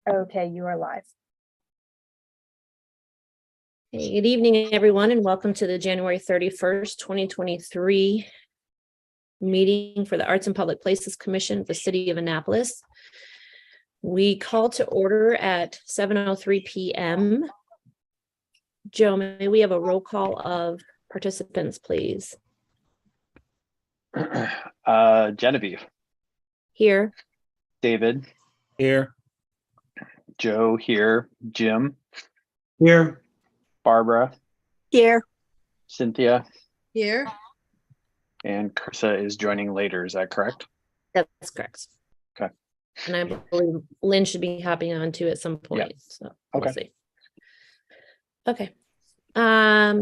Okay, you are live. Hey, good evening, everyone, and welcome to the January 31st, 2023 meeting for the Arts and Public Places Commission of the City of Annapolis. We call to order at 7:03 p.m. Joe, may we have a roll call of participants, please? Genevieve. Here. David. Here. Joe here. Jim. Here. Barbara. Here. Cynthia. Here. And Carissa is joining later. Is that correct? That's correct. Okay. And I believe Lynn should be hopping on too at some point. Yeah. So Okay. we'll see. Okay.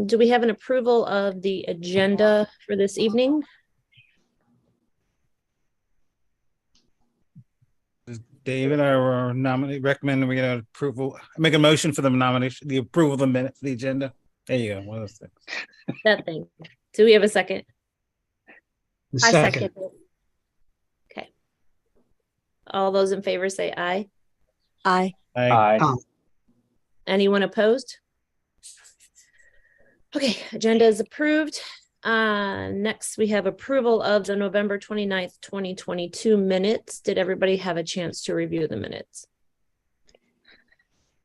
Do we have an approval of the agenda for this evening? David, I recommend we get an approval. Make a motion for the nomination, the approval of the minutes, the agenda. There you go. One of those things. That thing. Do we have a second? I second. it. Okay. All those in favor say aye. Aye. Aye. Anyone opposed? Okay, agenda is approved. Next, we have approval of the November 29th, 2022 minutes. Did everybody have a chance to review the minutes?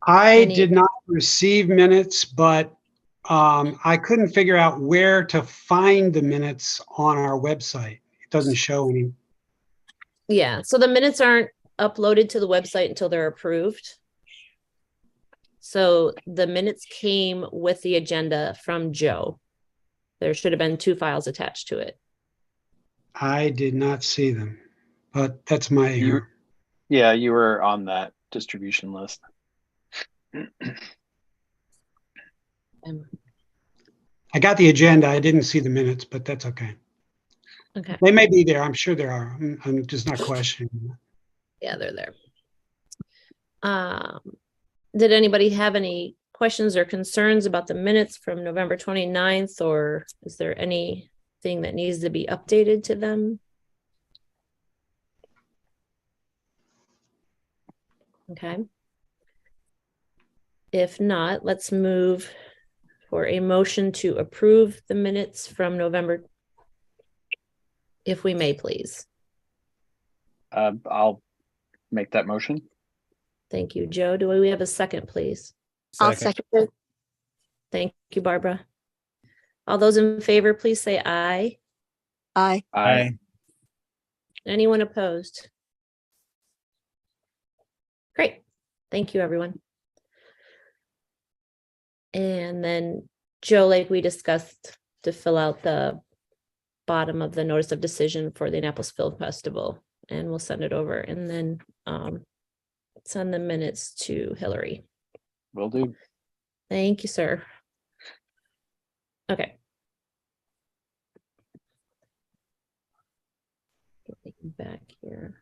I Any- did not receive minutes, but I couldn't figure out where to find the minutes on our website. It doesn't show any. Yeah, so the minutes aren't uploaded to the website until they're approved. So the minutes came with the agenda from Joe. There should have been 2 files attached to it. I did not see them, but that's my error. Yeah, you were on that distribution list. I got the agenda. I didn't see the minutes, but that's okay. Okay, They may be there. I'm sure there are. I'm just not questioning them. yeah, they're there. Did anybody have any questions or concerns about the minutes from November 29th, or is there anything that needs to be updated to them? Okay. If not, let's move for a motion to approve the minutes from November, if we may, please. I'll make that motion. Thank you, Joe. Do we have a second, please? I'll second it. Thank you, Barbara. All those in favor, please say aye. Aye. Aye. Anyone opposed? Great. Thank you, everyone. And then Joe, like we discussed, to fill out the bottom of the notice of decision for the Annapolis Film Festival, and we'll send it over, and then send the minutes to Hillary. Will do. Thank you, sir. Okay. Get back here.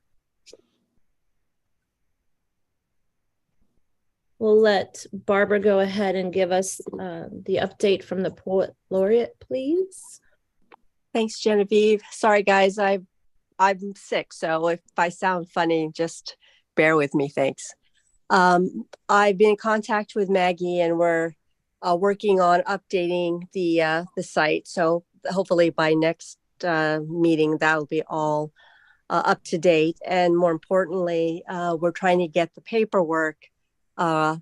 We'll let Barbara go ahead and give us the update from the Poet Laureate, please. Thanks, Genevieve. Sorry, guys. I'm sick, so if I sound funny, just bear with me. Thanks. I've been in contact with Maggie, and we're working on updating the site. So hopefully by next meeting, that'll be all up to date. And more importantly, we're trying to get the paperwork up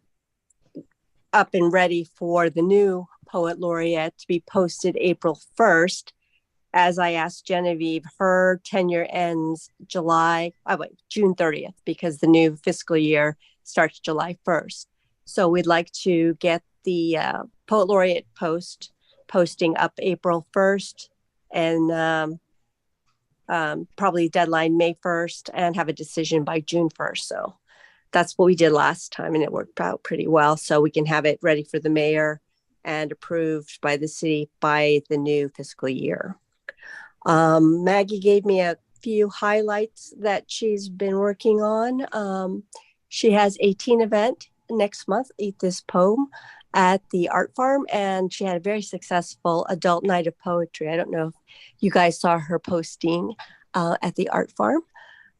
and ready for the new Poet Laureate to be posted April 1st. As I asked Genevieve, her tenure ends June 30th, because the new fiscal year starts July 1st. So we'd like to get the Poet Laureate posting up April 1st, and probably deadline May 1st, and have a decision by June 1st. So that's what we did last time, and it worked out pretty well. So we can have it ready for the mayor and approved by the city by the new fiscal year. Maggie gave me a few highlights that she's been working on. She has a teen event next month, Eat This Poem, at the Art Farm, and she had a very successful adult night of poetry. I don't know if you guys saw her posting at the Art Farm.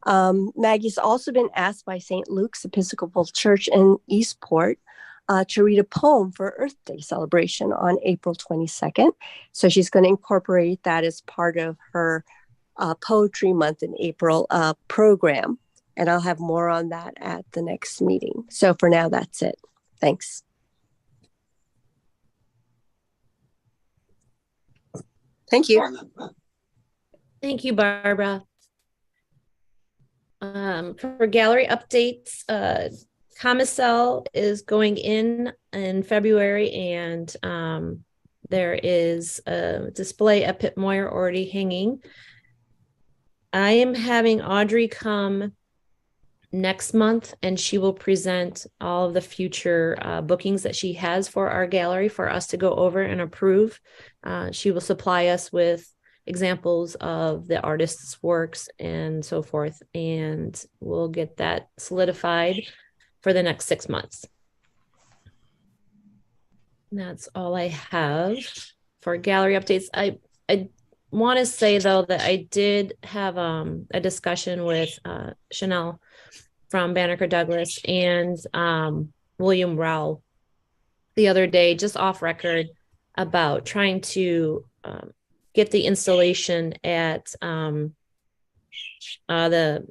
Maggie's also been asked by St. Luke's Episcopal Church in Eastport to read a poem for Earth Day celebration on April 22nd. So she's going to incorporate that as part of her Poetry Month in April program. And I'll have more on that at the next meeting. So for now, that's it. Thanks. Thank you. Thank you, Barbara. For gallery updates, Commacel is going in February, and there is a display at Pitt Moyer already hanging. I am having Audrey come next month, and she will present all of the future bookings that she has for our gallery for us to go over and approve. She will supply us with examples of the artist's works and so forth, and we'll get that solidified for the next 6 months. And that's all I have for gallery updates. I want to say, though, that I did have a discussion with Chanel from Banneker Douglas and William Rowell the other day, just off record, about trying to get the installation at the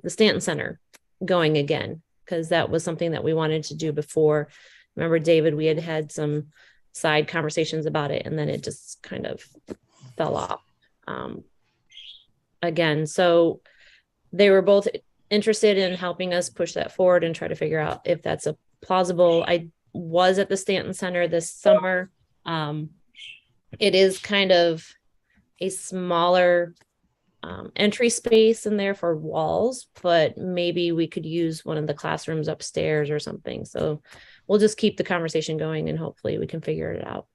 Stanton Center going again, because that was something that we wanted to do before. Remember, David, we had some side conversations about it, and then it just kind of fell off again. So they were both interested in helping us push that forward and try to figure out if that's a plausible. I was at the Stanton Center this summer. It is kind of a smaller entry space in there for walls, but maybe we could use one of the classrooms upstairs or something. So we'll just keep the conversation going, and hopefully we can figure it out.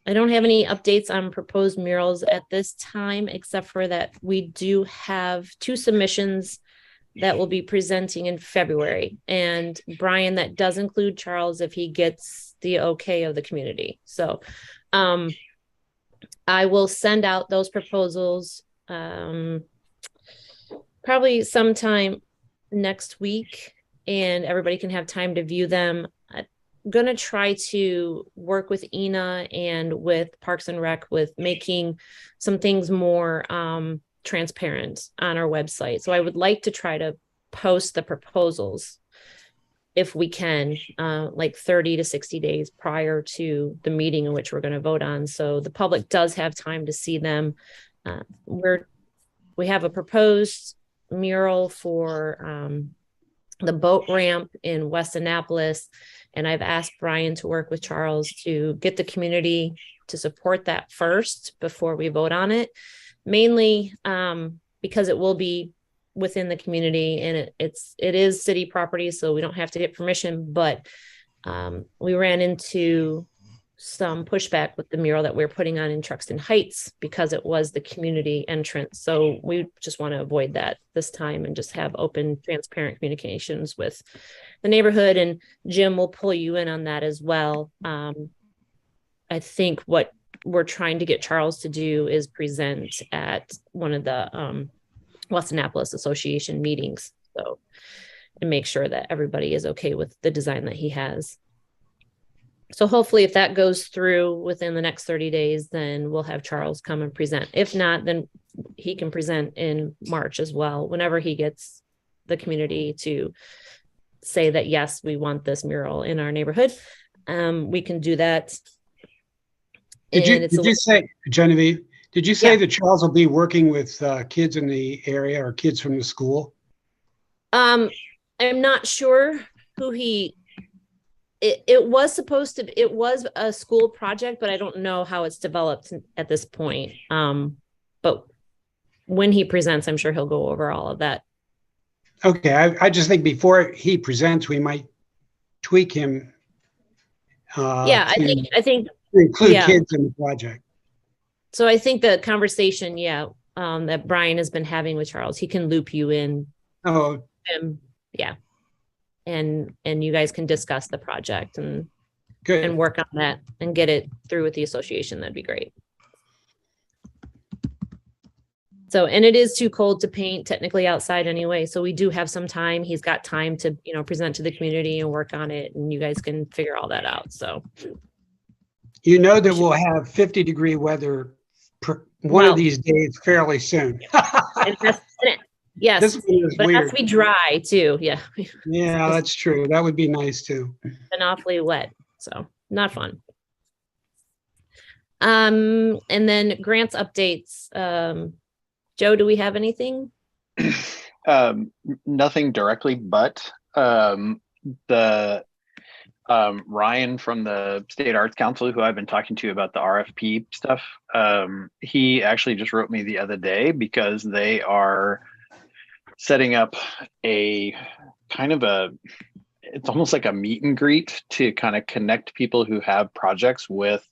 I don't have any updates on proposed murals at this time, except for that we do have 2 submissions that will be presenting in February. And Brian, that does include Charles if he gets the okay of the community. So I will send out those proposals probably sometime next week, and everybody can have time to view them. I'm going to try to work with Ina and with Parks and Rec with making some things more transparent on our website. So I would like to try to post the proposals if we can, like 30 to 60 days prior to the meeting in which we're going to vote on. So the public does have time to see them. We have a proposed mural for the boat ramp in West Annapolis. And I've asked Brian to work with Charles to get the community to support that first before we vote on it, mainly because it will be within the community, and it is city property, so we don't have to get permission. But we ran into some pushback with the mural that we're putting on in Truxton Heights because it was the community entrance. So we just want to avoid that this time and just have open, transparent communications with the neighborhood. And Jim will pull you in on that as well. I think what we're trying to get Charles to do is present at one of the West Annapolis Association meetings. So, and make sure that everybody is okay with the design that he has. So hopefully if that goes through within the next 30 days, then we'll have Charles come and present. If not, then he can present in March as well, whenever he gets the community to say that, yes, we want this mural in our neighborhood. We can do that. Did you say, Genevieve, did you say Yeah. that Charles will be working with kids in the area or kids from the school? I'm not sure who it was a school project, but I don't know how it's developed at this point. But when he presents, I'm sure he'll go over all of that. Okay, I just think before he presents, we might tweak him. Yeah, I think to include yeah. kids in the project. So I think the conversation, that Brian has been having with Charles, he can loop you in. Oh, Yeah. And you guys can discuss the project and good. work on that and get it through with the association. That'd be great. So, and it is too cold to paint technically outside anyway. So we do have some time. He's got time to, present to the community and work on it, and you guys can figure all that out. So, You know that we'll have 50-degree weather one Well- of these days fairly soon. and yes, This one is but it has weird. to be dry too. Yeah. Yeah, that's true. That would be nice too. Been awfully wet, so not fun. And then grants updates. Joe, do we have anything? Nothing directly, but the Ryan from the State Arts Council, who I've been talking to about the RFP stuff, he actually just wrote me the other day because they are setting up a kind of it's almost like a meet and greet to kind of connect people who have projects with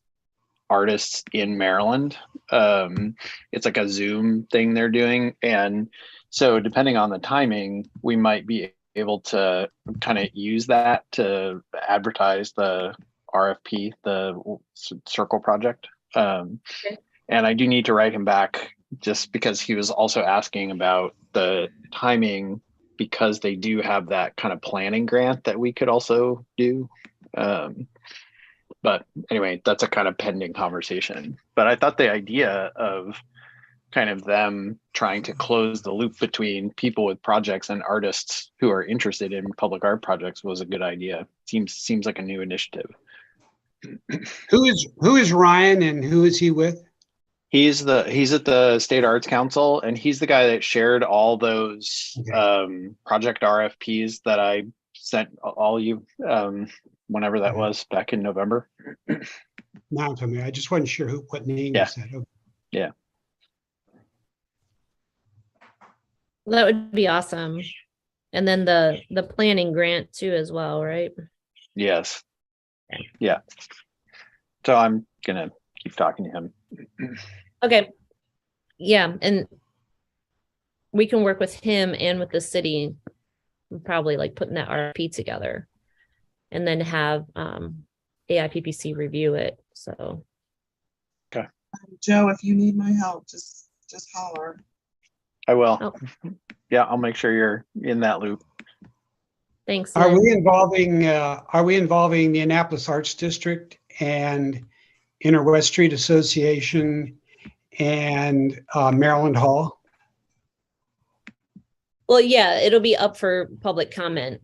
artists in Maryland. It's like a Zoom thing they're doing. And so depending on the timing, we might be able to kind of use that to advertise the RFP, the Circle project. And I do need to write him back just because he was also asking about the timing, because they do have that kind of planning grant that we could also do. But anyway, that's a kind of pending conversation. But I thought the idea of kind of them trying to close the loop between people with projects and artists who are interested in public art projects was a good idea. Seems like a new initiative. Who is Ryan and who is he with? He's at the State Arts Council, and he's the guy that shared all those project RFPs that I sent all you whenever that was back in November. Now tell me. I just wasn't sure what name Yeah. you said. Okay. Yeah. That would be awesome. And then the planning grant too as well, right? Yes. Yeah. So I'm gonna keep talking to him. Okay. Yeah, and we can work with him and with the city, probably like putting that RFP together, and then have AIPPC review it. So Joe, if you need my help, just holler. I will. Oh. Yeah, I'll make sure you're in that loop. thanks. Are Lynn. we involving the Annapolis Arts District and Inner West Street Association and Maryland Hall? Well, yeah, it'll be up for public comment.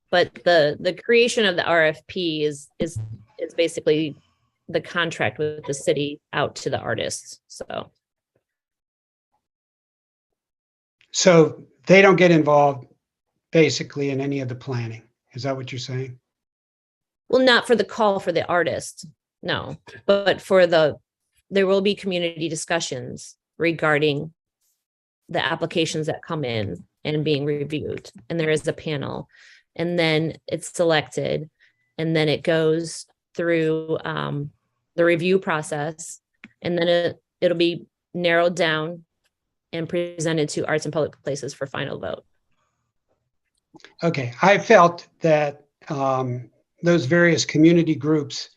But the creation of the RFP is basically the contract with the city out to the artists. So they don't get involved basically in any of the planning. Is that what you're saying? Well, not for the call for the artist, no, but there will be community discussions regarding the applications that come in and being reviewed. And there is a panel, and then it's selected, and then it goes through the review process, and then it'll be narrowed down and presented to Arts and Public Places for final vote. Okay, I felt that those various community groups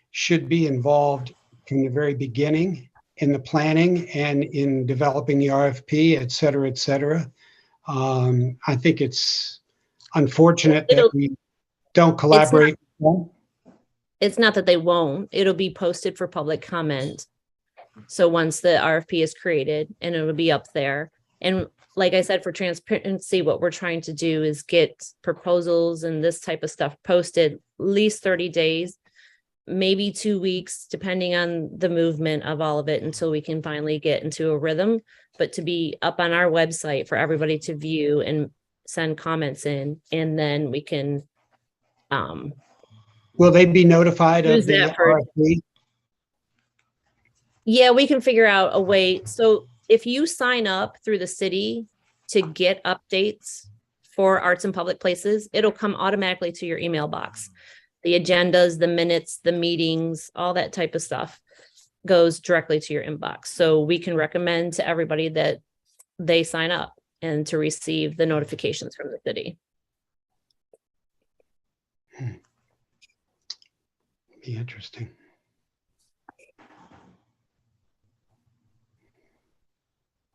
should be involved from the very beginning in the planning and in developing the RFP, et cetera, et cetera. I think it's unfortunate that we don't collaborate. It's not that they won't, it'll be posted for public comment. So once the RFP is created, and it'll be up there. And like I said, for transparency, what we're trying to do is get proposals and this type of stuff posted at least 30 days, maybe 2 weeks, depending on the movement of all of it, until we can finally get into a rhythm. But to be up on our website for everybody to view and send comments in, and then we can Will they be notified of use the that for- RFP? Yeah, we can figure out a way. So if you sign up through the city to get updates for Arts and Public Places, it'll come automatically to your email box. The agendas, the minutes, the meetings, all that type of stuff goes directly to your inbox. So we can recommend to everybody that they sign up and to receive the notifications from the city. Be interesting.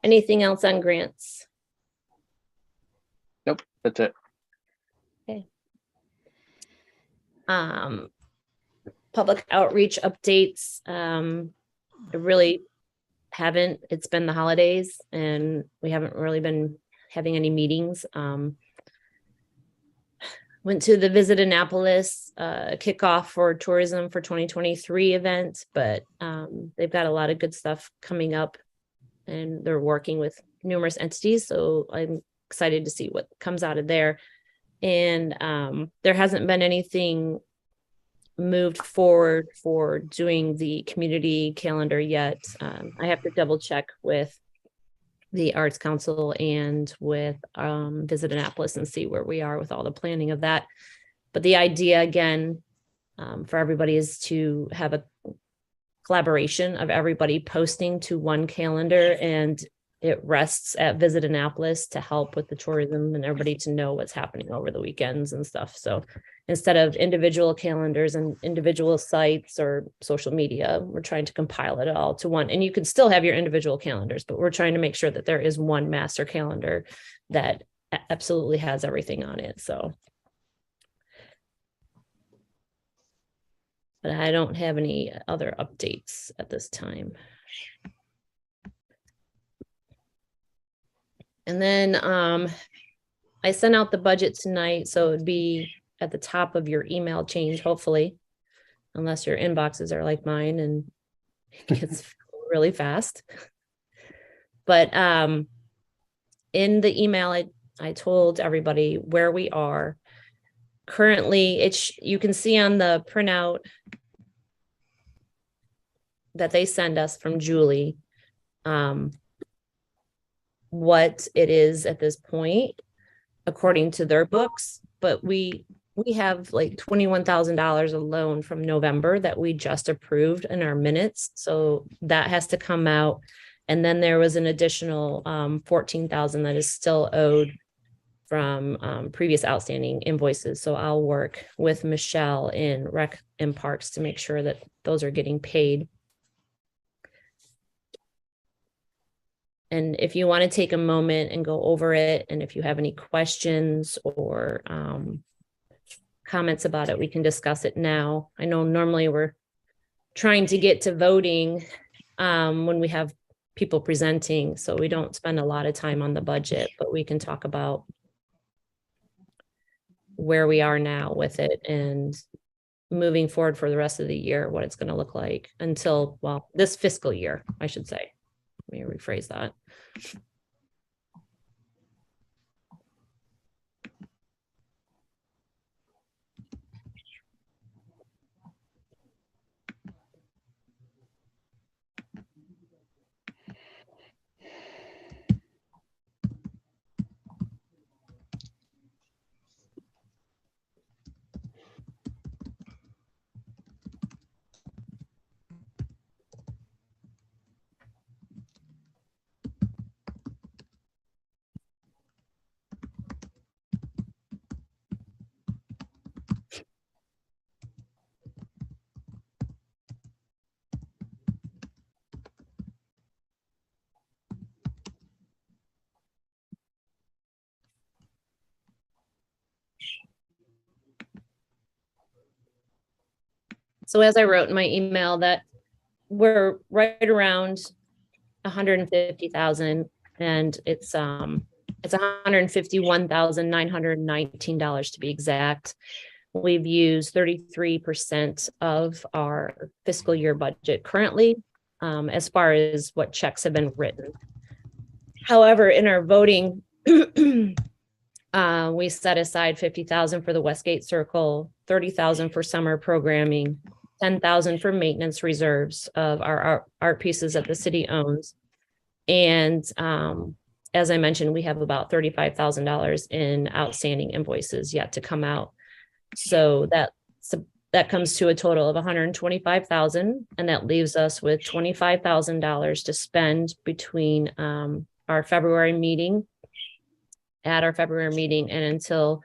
Anything else on grants? Nope, that's it. Public outreach updates. I really haven't. It's been the holidays and we haven't really been having any meetings. Went to the Visit Annapolis kickoff for tourism for 2023 event, but they've got a lot of good stuff coming up and they're working with numerous entities. So I'm excited to see what comes out of there. And there hasn't been anything moved forward for doing the community calendar yet. I have to double check with the Arts Council and with Visit Annapolis and see where we are with all the planning of that. But the idea again for everybody is to have a collaboration of everybody posting to one calendar, and it rests at Visit Annapolis to help with the tourism and everybody to know what's happening over the weekends and stuff. So instead of individual calendars and individual sites or social media, we're trying to compile it all to one. And you can still have your individual calendars, but we're trying to make sure that there is one master calendar that absolutely has everything on it. So, but I don't have any other updates at this time. And then I sent out the budget tonight, so it'd be at the top of your email change, hopefully, unless your inboxes are like mine and it gets really fast. But in the email, I told everybody where we are. Currently, you can see on the printout that they send us from Julie, what it is at this point, according to their books. But we have like $21,000 alone from November that we just approved in our minutes. So that has to come out. And then there was an additional $14,000 that is still owed from previous outstanding invoices. So I'll work with Michelle in Rec and Parks to make sure that those are getting paid. And if you want to take a moment and go over it, and if you have any questions or comments about it, we can discuss it now. I know normally we're trying to get to voting when we have people presenting, so we don't spend a lot of time on the budget, but we can talk about where we are now with it and moving forward for the rest of the year, what it's going to look like until, well, this fiscal year, I should say. Let me rephrase that. So as I wrote in my email, that we're right around 150,000, and it's $151,919 to be exact. We've used 33% of our fiscal year budget currently, as far as what checks have been written. However, in our voting, we set aside 50,000 for the Westgate Circle, 30,000 for summer programming, 10,000 for maintenance reserves of our art pieces that the city owns. And as I mentioned, we have about $35,000 in outstanding invoices yet to come out. So that comes to a total of 125,000, and that leaves us with $25,000 to spend between our February meeting, and until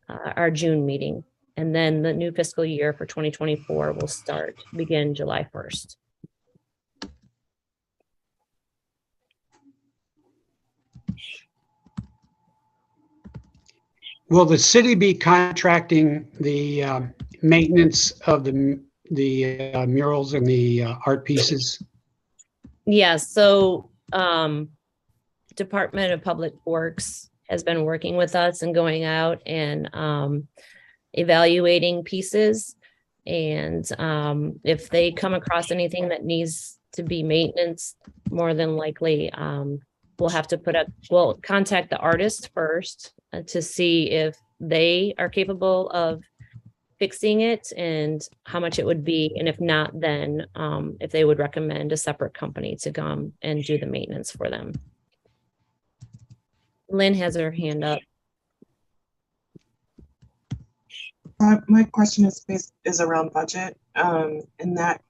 our June meeting. And then the new fiscal year for 2024 will begin July 1st. Will the city be contracting the maintenance of the murals and the art pieces? Yeah, so Department of Public Works has been working with us and going out and evaluating pieces. And if they come across anything that needs to be maintenance, more than likely we'll contact the artist first to see if they are capable of fixing it and how much it would be. And if not, then if they would recommend a separate company to come and do the maintenance for them. Lynn has her hand up. My question is around budget, and that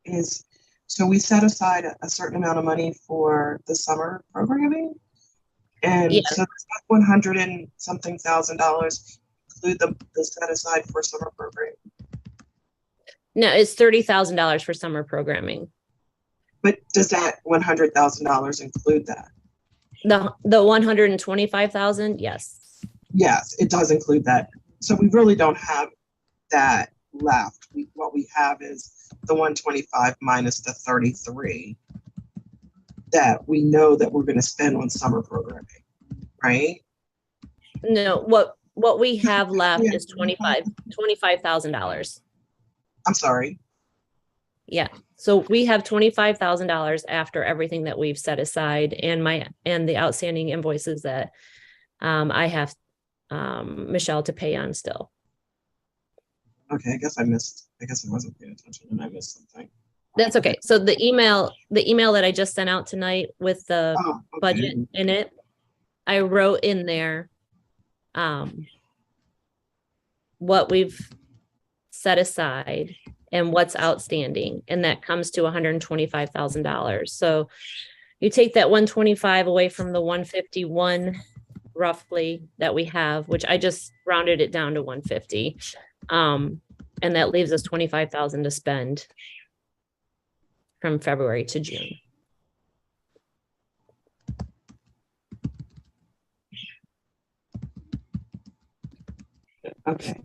is, so we set aside a certain amount of money for the summer programming, and Yeah. so does that $100 and something thousand include the set aside for summer programming? No, it's $30,000 for summer programming. But does that $100,000 include that? The 125,000, yes. Yes, it does include that. So we really don't have that left. What we have is the 125 minus the 33 that we know that we're going to spend on summer programming, right? No, what we have left is $25,000. I'm sorry. Yeah. So we have $25,000 after everything that we've set aside and the outstanding invoices that I have Michelle to pay on still. Okay, I guess I wasn't paying attention and I missed something. That's okay. So the email that I just sent out tonight with the Oh, okay. budget in it, I wrote in there what we've set aside and what's outstanding, and that comes to $125,000. So you take that 125 away from the 151 roughly that we have, which I just rounded it down to 150. And that leaves us 25,000 to spend from February to June. Okay.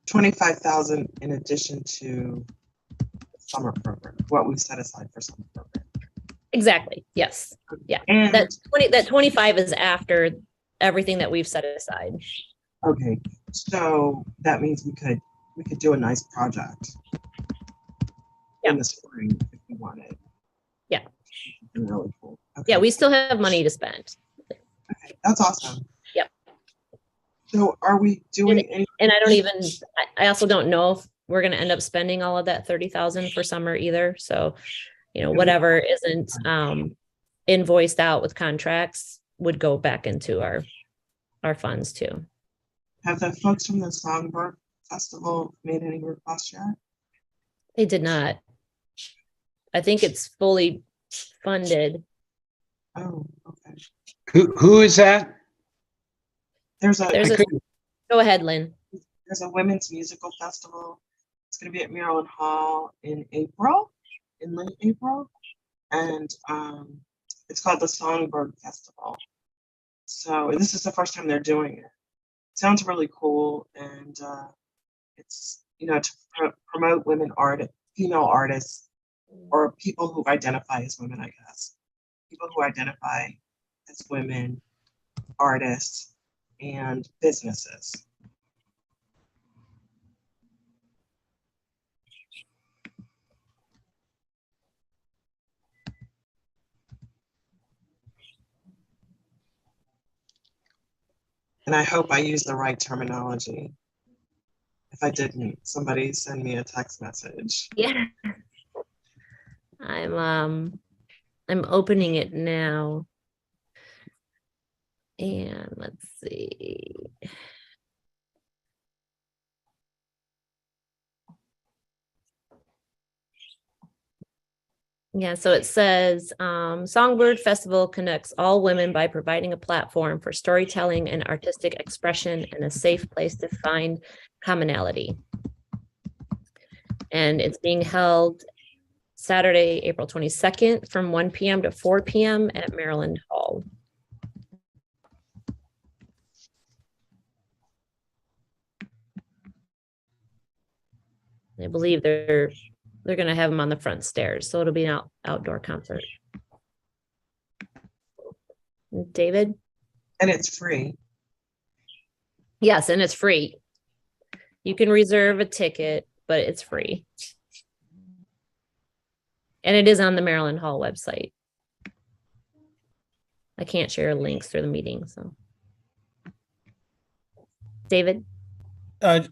$25,000 in addition to the summer program, what we set aside for summer program. Exactly. Yes. Yeah. And That 25 is after everything that we've set aside. okay, so that means we could do a nice project in the spring if we wanted. Yeah. Really cool. Okay. Yeah. We still have money to spend. Okay, that's awesome. Yep. So are we doing any? And I also don't know if we're going to end up spending all of that 30,000 for summer either. So, whatever isn't invoiced out with contracts would go back into our funds too. Have the folks from the Songbird Festival made any requests yet? They did not. I think it's fully funded. Oh, okay. Who is that? There's I a couldn't- Go ahead, Lynn. there's a women's musical festival. It's going to be at Maryland Hall in late April, and it's called the Songbird Festival. So this is the first time they're doing it. Sounds really cool, and it's to promote female artists, or people who identify as women, I guess. People who identify as women, artists, and businesses. And I hope I use the right terminology. If I didn't, somebody send me a text message. Yeah. I'm opening it now. And let's see. Yeah, so it says Songbird Festival connects all women by providing a platform for storytelling and artistic expression and a safe place to find commonality. And it's being held Saturday, April 22nd from 1 p.m. to 4 p.m. at Maryland Hall. I believe they're going to have them on the front stairs, so it'll be an outdoor concert. David? And it's free. Yes, and it's free. You can reserve a ticket, but it's free. And it is on the Maryland Hall website. I can't share links through the meeting, so. David?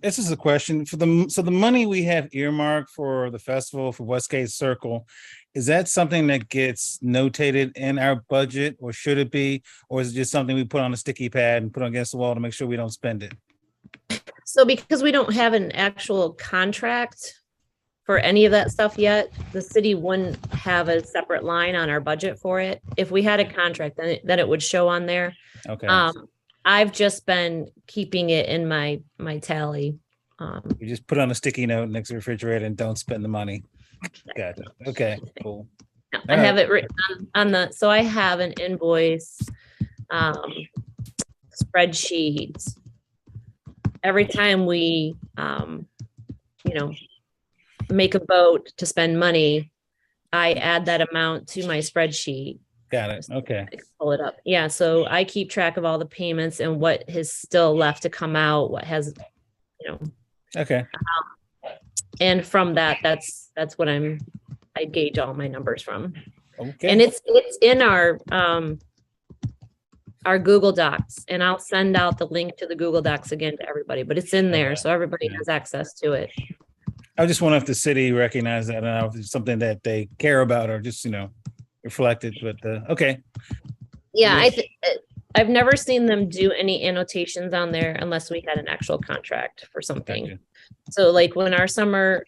This is a question for the money we have earmarked for the festival for Westgate Circle. Is that something that gets notated in our budget, or should it be, or is it just something we put on a sticky pad and put against the wall to make sure we don't spend it? So because we don't have an actual contract for any of that stuff yet, the city wouldn't have a separate line on our budget for it. If we had a contract, then it would show on there. Okay. I've just been keeping it in my tally. You just put on a sticky note next to the refrigerator and don't spend the money. Gotcha. Okay, cool. I have it written on the, so I have an invoice spreadsheet. Every time we, make a vote to spend money, I add that amount to my spreadsheet. Got it. Okay. I can pull it up. Yeah, so I keep track of all the payments and what has still left to come out, what has, Okay. and from that, that's what I gauge all my numbers from. Okay. And it's in our Google Docs, and I'll send out the link to the Google Docs again to everybody, but it's in there, so everybody has access to it. I just wonder if the city recognizes that, and if it's something that they care about, or just, reflected, but, okay. Yeah, I've never seen them do any annotations on there unless we had an actual contract for something. Gotcha. So like when our summer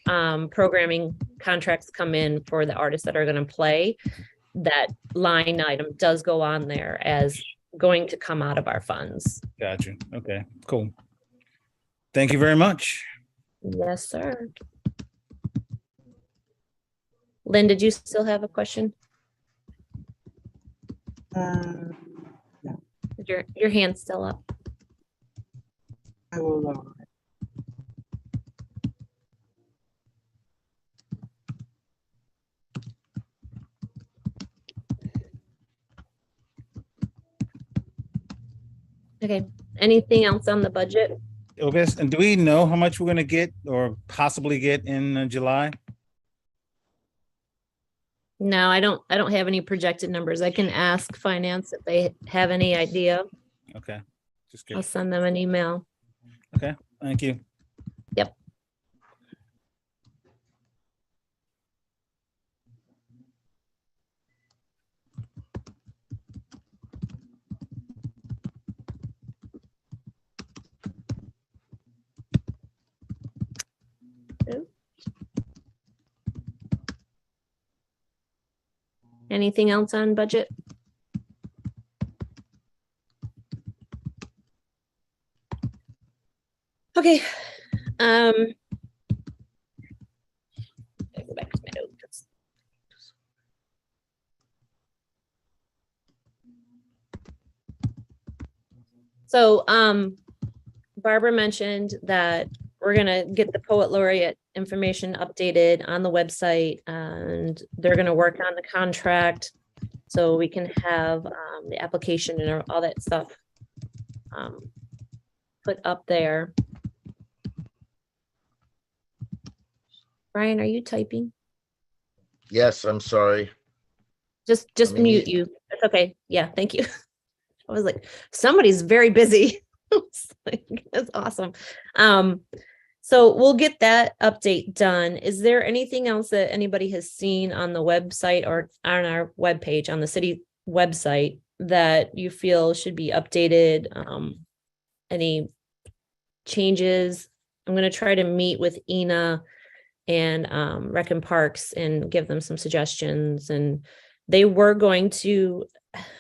programming contracts come in for the artists that are going to play, that line item does go on there as going to come out of our funds. Gotcha. Okay, cool. Thank you very much. Yes, sir. Lynn, did you still have a question? Is your hand's still up? I will lower it. Okay. Anything else on the budget? Okay, and do we know how much we're gonna get or possibly get in July? No, I don't have any projected numbers. I can ask finance if they have any idea. Okay, just I'll good. send them an email. Okay, thank you. Yep. Anything else on budget? Okay. Go back to my notes. So, Barbara mentioned that we're gonna get the poet laureate information updated on the website, and they're gonna work on the contract so we can have the application and all that stuff put up there. Brian, are you typing? Yes, I'm sorry. Just Let me mute you. That's okay. Yeah, thank you. I was like, somebody's very busy. That's awesome. So we'll get that update done. Is there anything else that anybody has seen on the website or on our webpage, on the city website, that you feel should be updated? Any changes? I'm going to try to meet with Ina and Rec and Parks and give them some suggestions. And they were going to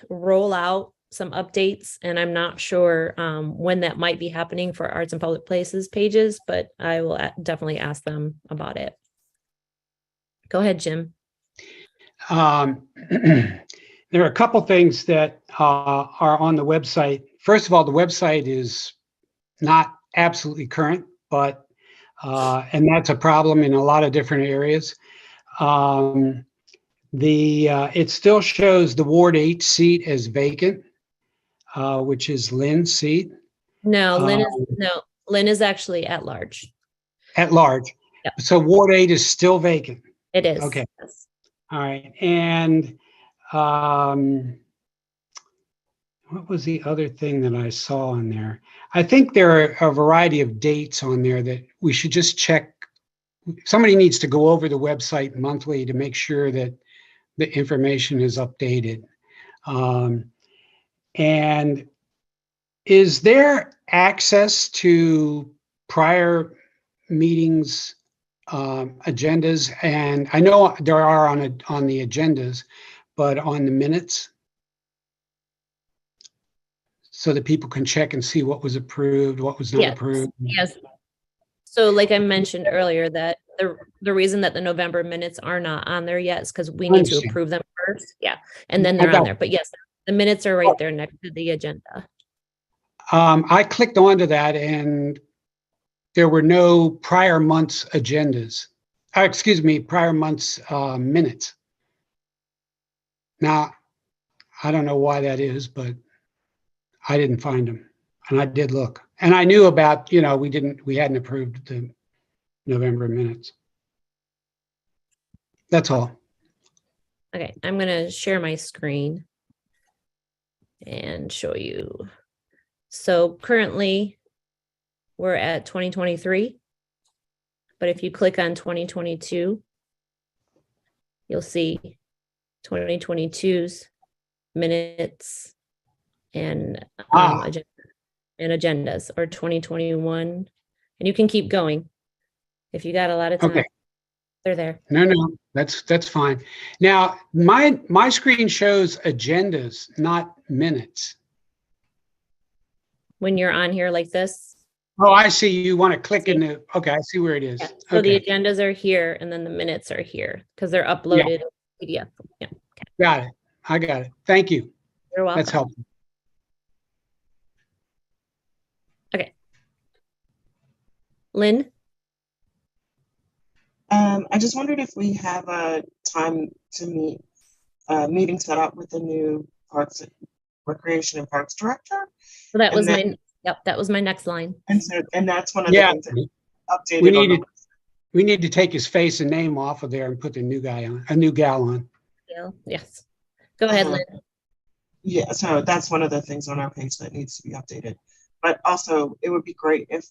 roll out some updates, and I'm not sure when that might be happening for Arts and Public Places pages, but I will definitely ask them about it. Go ahead, Jim. there are a couple things that are on the website. First of all, the website is not absolutely current, but and that's a problem in a lot of different areas. It still shows the Ward 8 seat as vacant, which is Lynn's seat No, Lynn is actually at large. at large. Yep. So Ward 8 is still vacant. It is. Okay. Yes. All right. And what was the other thing that I saw on there? I think there are a variety of dates on there that we should just check. Somebody needs to go over the website monthly to make sure that the information is updated. And is there access to prior meetings, agendas? And I know there are on the agendas, but on the minutes? So that people can check and see what was approved, what was not Yes. approved. Yes. So like I mentioned earlier, that the reason that the November minutes are not on there yet is because we need to Understand. approve them first. Yeah. And then I they're got on there. But yes, the minutes are right there next to the agenda. I clicked onto that and there were no prior month's agendas. Excuse me, prior month's minutes. Now, I don't know why that is, but I didn't find them. And I did look. And I knew about, we hadn't approved the November minutes. That's all. Okay, I'm gonna share my screen and show you. So currently, we're at 2023. But if you click on 2022, you'll see 2022's minutes and agendas, or 2021. And you can keep going. If you got a lot of time, Okay. they're there. No, that's fine. Now, my screen shows agendas, not minutes. When you're on here like this. Oh, I see. You want to click in the, okay, I see where it is. Yeah. So the Okay, agendas are here and then the minutes are here because they're uploaded PDF. Yeah, got it. I got it. Thank you. you're welcome. That's helpful. Lynn, I just wondered if we have a time to meet, meeting set up with the new Parks, Recreation and Parks Director. so that And was then- that was my next line. And so, and that's one of Yeah. the things that updated. We on the- needed, we need to take his face and name off of there and put the new guy on, a new gal on. Yeah, yes. Go ahead, Uh-huh. Lynn. Yeah, so that's one of the things on our page that needs to be updated. But also, it would be great if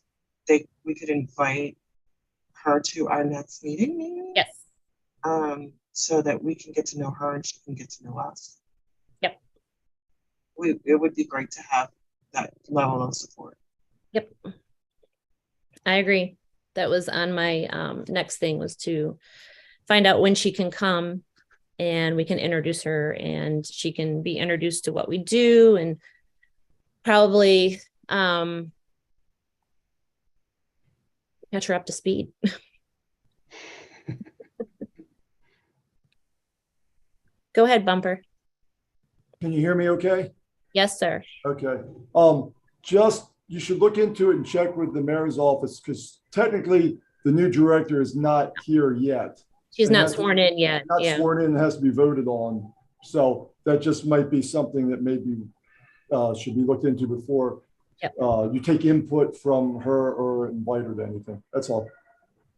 we could invite her to our next meeting, maybe? Yes. So that we can get to know her and she can get to know us. Yep. It would be great to have that level of support. Yep. I agree. That was on my next thing, was to find out when she can come and we can introduce her and she can be introduced to what we do, and probably catch her up to speed. Go ahead, Bumper. Can you hear me okay? Yes, sir. Okay. Just, you should look into it and check with the mayor's office, because technically the new director is not here yet. She's It not has to- sworn in yet. Not Yeah. sworn in, has to be voted on. So that just might be something that maybe should be looked into before Yep. you take input from her or invite her to anything. That's all.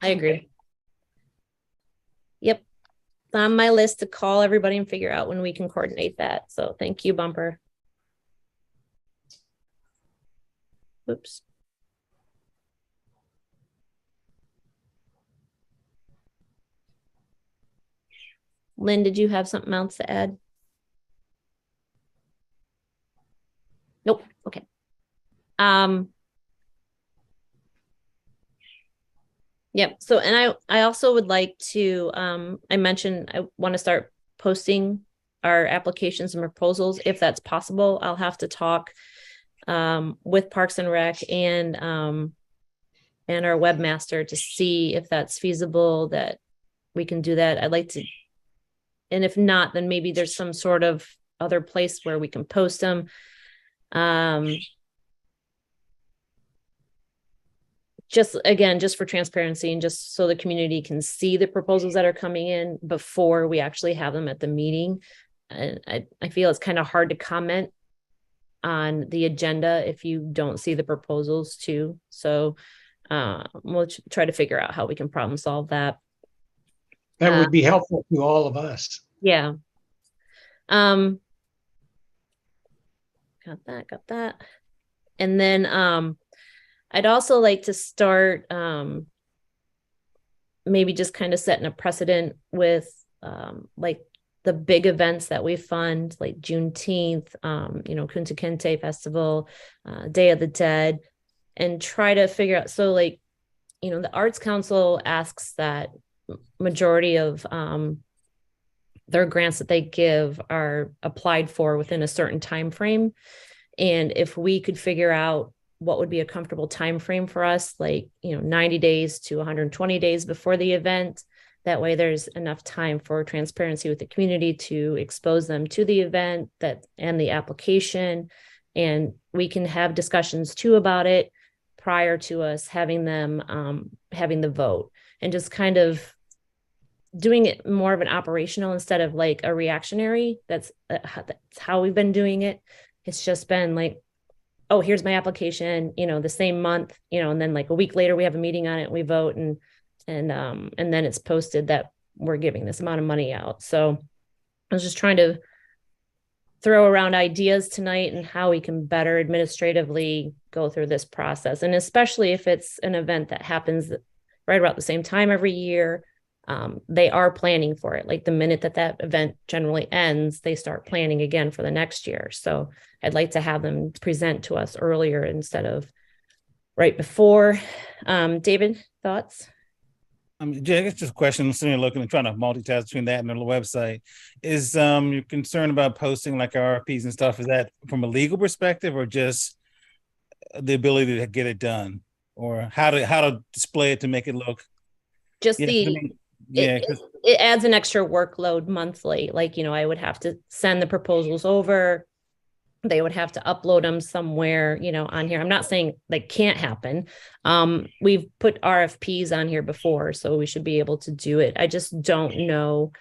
I agree. Yep. It's on my list to call everybody and figure out when we can coordinate that. So thank you, Bumper. Oops. Lynn, did you have something else to add? Nope. Okay. Yep. So, and I also would like to, I mentioned I want to start posting our applications and proposals if that's possible. I'll have to talk with Parks and Rec and our webmaster to see if that's feasible, that we can do that. I'd like to and if not, then maybe there's some sort of other place where we can post them. Just again, just for transparency and just so the community can see the proposals that are coming in before we actually have them at the meeting. And I feel it's kind of hard to comment on the agenda if you don't see the proposals too. So we'll try to figure out how we can problem solve that. That would be helpful to all of us. Yeah. Got that. And then I'd also like to start maybe just kind of setting a precedent with like the big events that we fund, like Juneteenth, Kunta Kinte Festival, Day of the Dead, and try to figure out. So like, the Arts Council asks that majority of their grants that they give are applied for within a certain time frame. And if we could figure out what would be a comfortable time frame for us, like 90 days to 120 days before the event, that way there's enough time for transparency with the community to expose them to the event and the application, and we can have discussions too about it prior to us having them having the vote, and just kind of doing it more of an operational instead of like a reactionary. That's how we've been doing it. It's just been like, oh, here's my application, the same month, and then like a week later we have a meeting on it, and we vote, and then it's posted that we're giving this amount of money out. So I was just trying to throw around ideas tonight and how we can better administratively go through this process. And especially if it's an event that happens right about the same time every year, they are planning for it. Like the minute that event generally ends, they start planning again for the next year. So I'd like to have them present to us earlier instead of right before. David, thoughts? Jay, I guess just a question. I'm sitting here looking and trying to multitask between that and the website. Is your concern about posting like RFPs and stuff, is that from a legal perspective or just the ability to get it done, or how to display it to make it look? Just Yeah, it adds an extra workload monthly. Like, I would have to send the proposals over. They would have to upload them somewhere, on here. I'm not saying that can't happen. We've put RFPs on here before, so we should be able to do it. I just don't know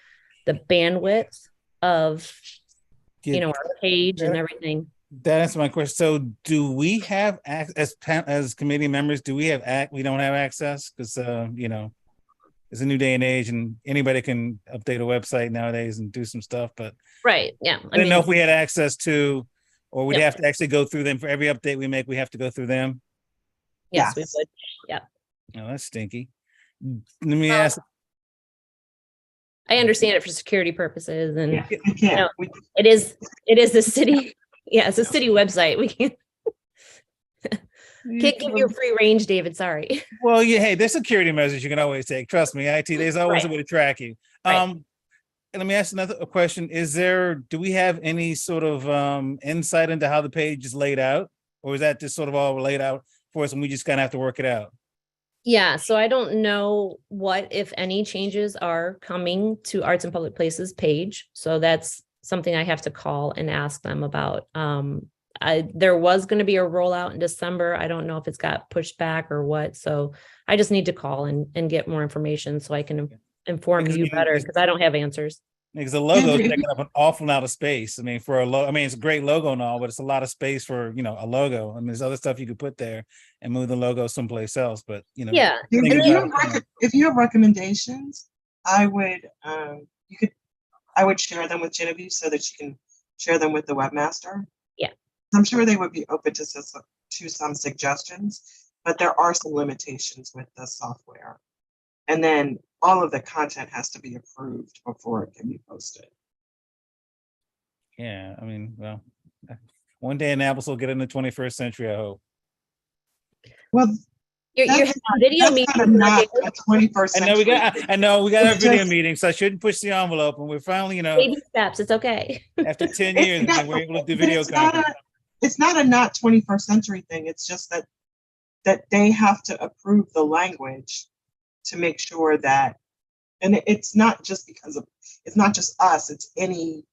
the bandwidth of, our page and everything. That answers my question. So do we have as committee members, we don't have access? Because, it's a new day and age and anybody can update a website nowadays and do some stuff, but right. Yeah. I didn't know if we had access to, or we'd have to actually go through them for every update we make. We have to go through them. Yes, we would. Yeah. Oh, that's stinky. Let me ask. I understand it for security purposes, and Yeah, it is the city. Yeah, it's a city website. We can't give you free range, David. Sorry. Well, yeah, hey, there's security measures you can always take. Trust me, IT, there's always a way to track you. Right. And let me ask another question. Do we have any sort of insight into how the page is laid out? Or is that just sort of all laid out for us and we just kind of have to work it out? Yeah, so I don't know what, if any, changes are coming to Arts and Public Places page. So that's something I have to call and ask them about. There was going to be a rollout in December. I don't know if it's got pushed back or what. So I just need to call and get more information so I can inform you better, because I don't have answers. Because the logo is taking up an awful lot of space. I mean, for a logo, it's a great logo and all, but it's a lot of space for, a logo. I mean, there's other stuff you could put there and move the logo someplace else, but Yeah. If you have recommendations, I would share them with Genevieve so that she can share them with the webmaster. Yeah. I'm sure they would be open to some suggestions, but there are some limitations with the software. And then all of the content has to be approved before it can be posted. Yeah, well, one day Annapolis will get in the 21st century, I hope. Well, your video meeting. Not a 21st century. I know we got our video meeting, so I shouldn't push the envelope. And we're finally, baby steps. It's okay. After 10 years, we're able to do video conference. It's not a not 21st century thing. It's just that they have to approve the language to make sure that And it's not just because of, it's not just us, it's any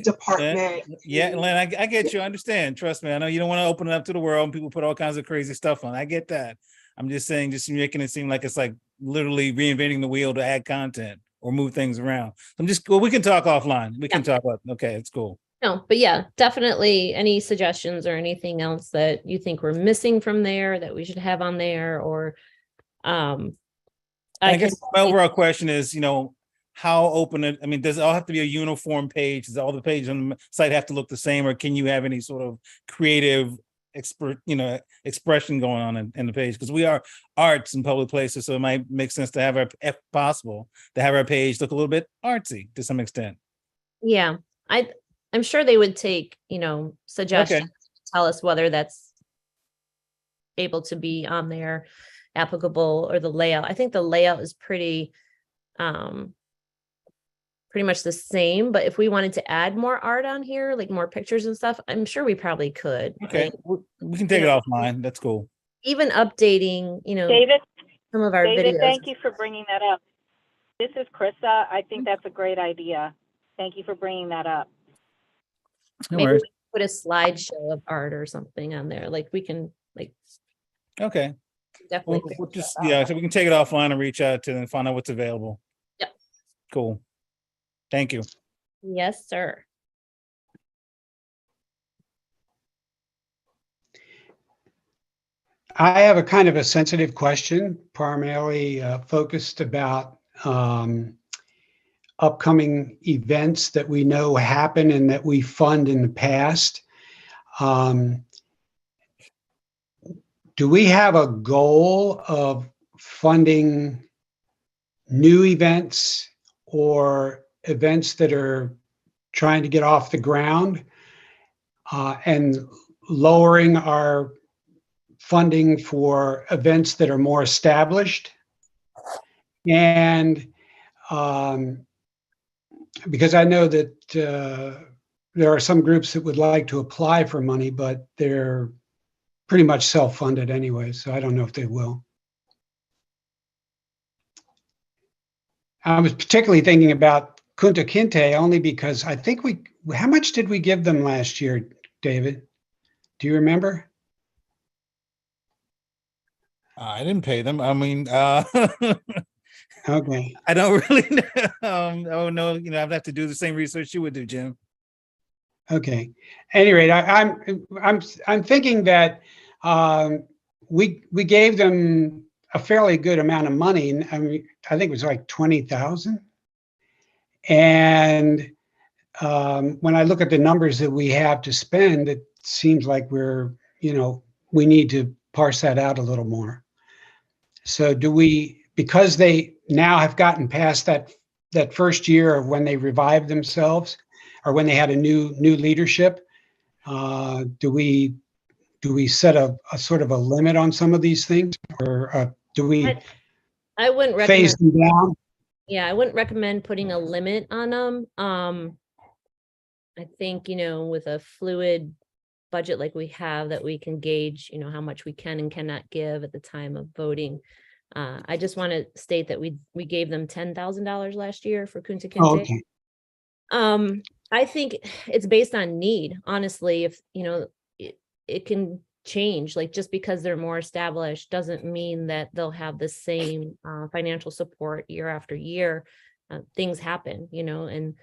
department. Yeah, Lynn, I get you. I understand. Trust me. I know you don't want to open it up to the world and people put all kinds of crazy stuff on. I get that. I'm just saying, just making it seem like it's like literally reinventing the wheel to add content or move things around. Well, we can talk offline. We can talk about, okay, it's cool. No, but yeah, definitely any suggestions or anything else that you think we're missing from there that we should have on there, or I guess my overall question is, how open it, I mean, does it all have to be a uniform page? Does all the pages on the site have to look the same, or can you have any sort of creative expression going on in the page? Because we are arts in public places, so it might make sense to have if possible, to have our page look a little bit artsy to some extent. Yeah, I'm sure they would take, suggestions, to tell us whether that's able to be on there, applicable, or the layout. I think the layout is pretty much the same, but if we wanted to add more art on here, like more pictures and stuff, I'm sure we probably could. Okay, Like, we can take it offline. That's cool. even updating, David, some of our David, videos. thank you for bringing that up. This is Krista. I think that's a great idea. Thank you for bringing that up. No Maybe worries. we put a slideshow of art or something on there. Like we can Okay. definitely. We'll figure just, that out. so we can take it offline and reach out to them and find out what's available. Yep. Cool. Thank you. Yes, sir. I have a kind of a sensitive question, primarily focused about upcoming events that we know happen and that we fund in the past. Do we have a goal of funding new events or events that are trying to get off the ground and lowering our funding for events that are more established? And because I know that there are some groups that would like to apply for money, but they're pretty much self-funded anyway, so I don't know if they will. I was particularly thinking about Kunta Kinte only because I think how much did we give them last year, David? Do you remember? I didn't pay them. I mean, Okay. I don't really know. Oh no, I'd have to do the same research you would do, Jim. Okay. At any rate, I'm thinking that we gave them a fairly good amount of money. I mean, I think it was like 20,000. And when I look at the numbers that we have to spend, it seems like we need to parse that out a little more. So because they now have gotten past that first year of when they revived themselves or when they had a new leadership, do we set a sort of a limit on some of these things, or do we I wouldn't phase recommend. them down? Yeah, I wouldn't recommend putting a limit on them. I think, with a fluid budget like we have, that we can gauge, how much we can and cannot give at the time of voting. I just want to state that we gave them $10,000 last year for Kunta Kinte. Oh, okay. I think it's based on need, honestly. If it can change, like just because they're more established doesn't mean that they'll have the same financial support year after year. Things happen, and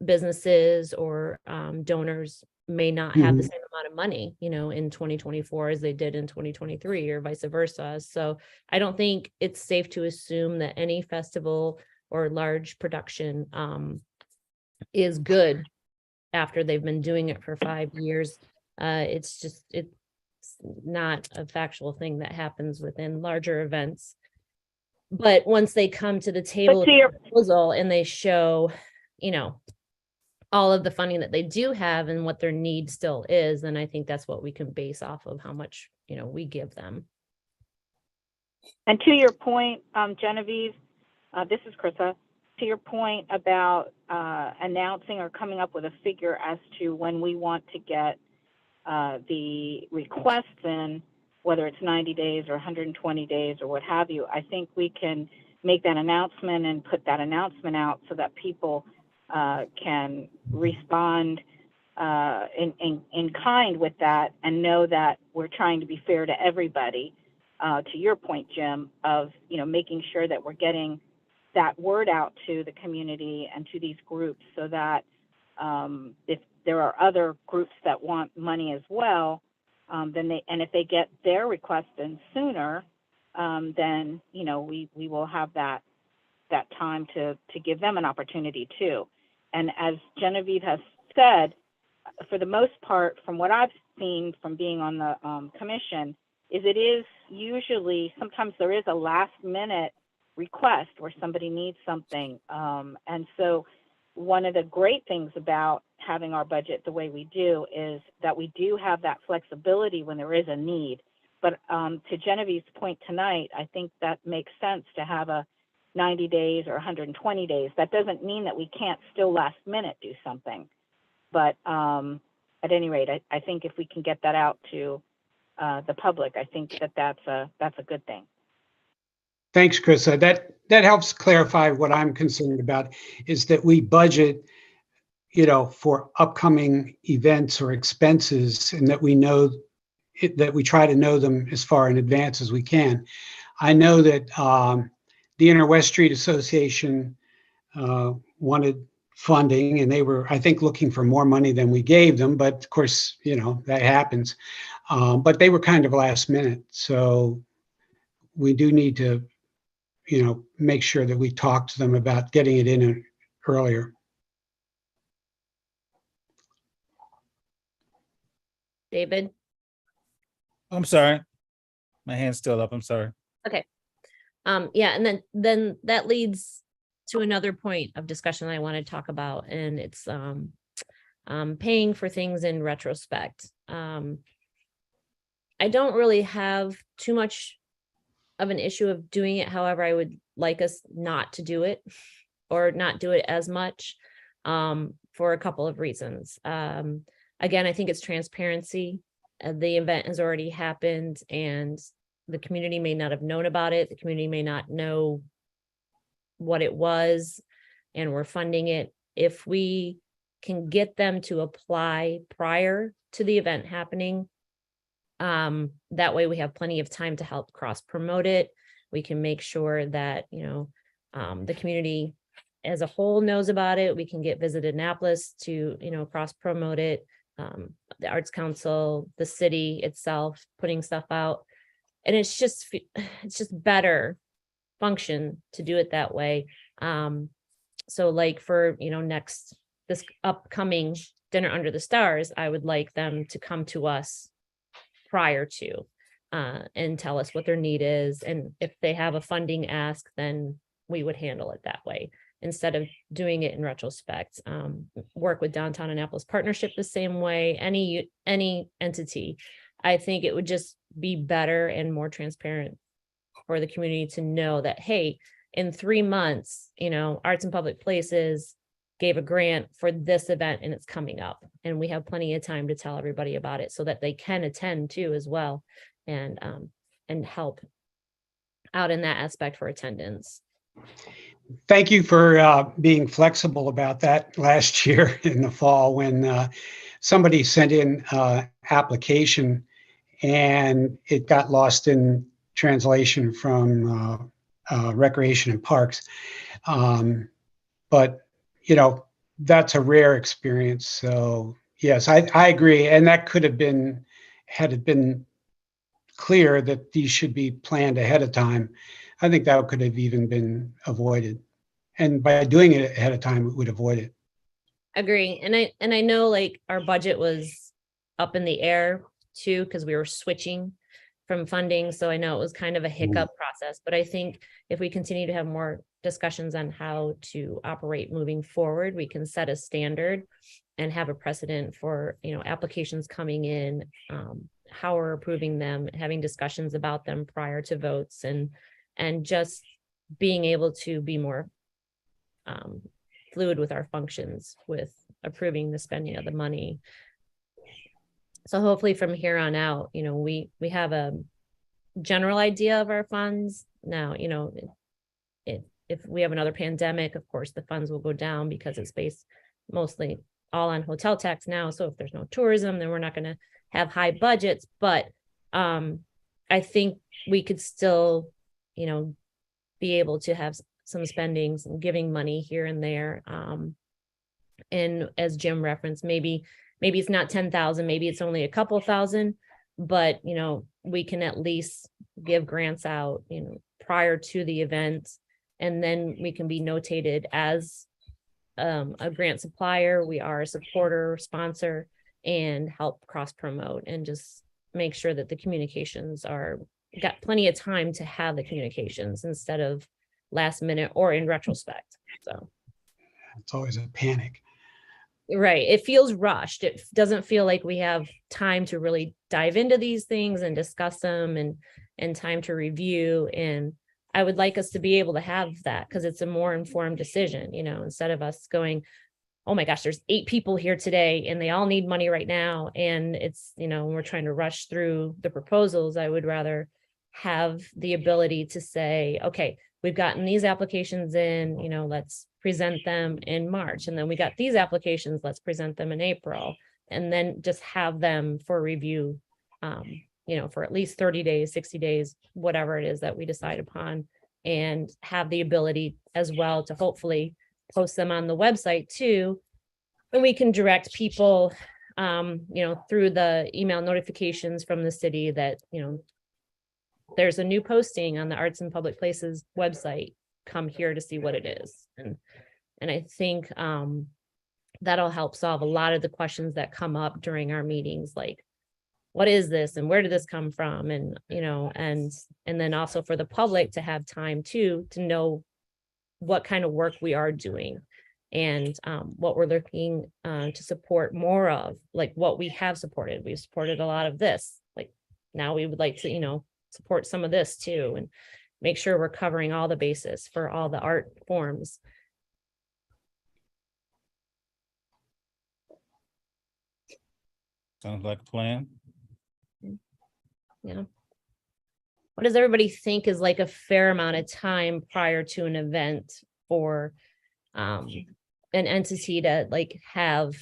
businesses or donors may not have the same amount of money, in 2024 as they did in 2023 or vice versa. So I don't think it's safe to assume that any festival or large production is good after they've been doing it for 5 years. It's not a factual thing that happens within larger events. But once they come to the table with a proposal and they show, all of the funding that they do have and what their need still is, then I think that's what we can base off of how much, we give them. And to your point, Genevieve, this is Krista. To your point about announcing or coming up with a figure as to when we want to get the requests in, whether it's 90 days or 120 days or what have you, I think we can make that announcement and put that announcement out so that people can respond in kind with that, and know that we're trying to be fair to everybody. To your point, Jim, of making sure that we're getting that word out to the community and to these groups, so that if there are other groups that want money as well, then if they get their request in sooner, then we will have that time to give them an opportunity too. And as Genevieve has said, for the most part, from what I've seen from being on the commission, it is usually, sometimes there is a last minute request where somebody needs something. And so one of the great things about having our budget the way we do is that we do have that flexibility when there is a need. But to Genevieve's point tonight, I think that makes sense to have a 90 days or 120 days. That doesn't mean that we can't still last minute do something. But at any rate, I think if we can get that out to the public, I think that's a good thing. Thanks, Krista. That helps clarify what I'm concerned about, is that we budget, for upcoming events or expenses, and that we know that we try to know them as far in advance as we can. I know that the Inner West Street Association wanted funding, and they were, I think, looking for more money than we gave them. But of course, that happens. But they were kind of last minute. So we do need to, make sure that we talk to them about getting it in earlier. David? I'm sorry. My hand's still up. I'm sorry. Okay. Yeah, and then that leads to another point of discussion I want to talk about, and it's paying for things in retrospect. I don't really have too much of an issue of doing it. However, I would like us not to do it, or not do it as much, for a couple of reasons. Again, I think it's transparency. The event has already happened, and the community may not have known about it. The community may not know what it was, and we're funding it. If we can get them to apply prior to the event happening, that way we have plenty of time to help cross promote it. We can make sure that, the community as a whole knows about it. We can get Visit Annapolis to, cross promote it. The Arts Council, the city itself putting stuff out. And it's just better function to do it that way. So like for, this upcoming Dinner Under the Stars, I would like them to come to us prior to and tell us what their need is. And if they have a funding ask, then we would handle it that way instead of doing it in retrospect. Work with Downtown Annapolis Partnership the same way, any entity. I think it would just be better and more transparent for the community to know that, hey, in 3 months, Arts and Public Places gave a grant for this event and it's coming up, and we have plenty of time to tell everybody about it so that they can attend too as well, and help out in that aspect for attendance. Thank you for being flexible about that last year in the fall when somebody sent in application and it got lost in translation from Recreation and Parks. But, that's a rare experience. So yes, I agree. And that could have been, had it been clear that these should be planned ahead of time, I think that could have even been avoided. And by doing it ahead of time, it would avoid it. Agree. And I know like our budget was up in the air too, because we were switching from funding. So I know it was kind of a hiccup process, but I think if we continue to have more discussions on how to operate moving forward, we can set a standard and have a precedent for, applications coming in, how we're approving them, having discussions about them prior to votes, and just being able to be more fluid with our functions with approving the spending of the money. So hopefully from here on out, we have a general idea of our funds. Now, if we have another pandemic, of course, the funds will go down because it's based mostly all on hotel tax now. So if there's no tourism, then we're not going to have high budgets. But I think we could still, you know, be able to have some spendings and giving money here and there. And as Jim referenced, maybe it's not 10,000, maybe it's only a couple thousand, but you know, we can at least give grants out, you know, prior to the event, and then we can be notated as a grant supplier. We are a supporter, sponsor, and help cross promote, and just make sure that the communications are got plenty of time to have the communications instead of last minute or in retrospect. So It's always a panic. right, it feels rushed. It doesn't feel like we have time to really dive into these things and discuss them, and time to review. And I would like us to be able to have that, because it's a more informed decision, you know, instead of us going, oh my gosh, there's 8 people here today and they all need money right now, and it's, you know, we're trying to rush through the proposals. I would rather have the ability to say, okay, we've gotten these applications in, you know, let's present them in March. And then we got these applications, let's present them in April. And then just have them for review, you know, for at least 30 days, 60 days, whatever it is that we decide upon. And have the ability as well to hopefully post them on the website too. And we can direct people, you know, through the email notifications from the city that, you know, there's a new posting on the Arts and Public Places website. Come here to see what it is. And I think that'll help solve a lot of the questions that come up during our meetings, like, what is this and where did this come from? And, you know, and then also for the public to have time too, to know what kind of work we are doing, and what we're looking to support more of, like what we have supported. We've supported a lot of this, like now we would like to, you know, support some of this too, and make sure we're covering all the bases for all the art forms. Sounds like a plan. Yeah. What does everybody think is like a fair amount of time prior to an event for an entity to like have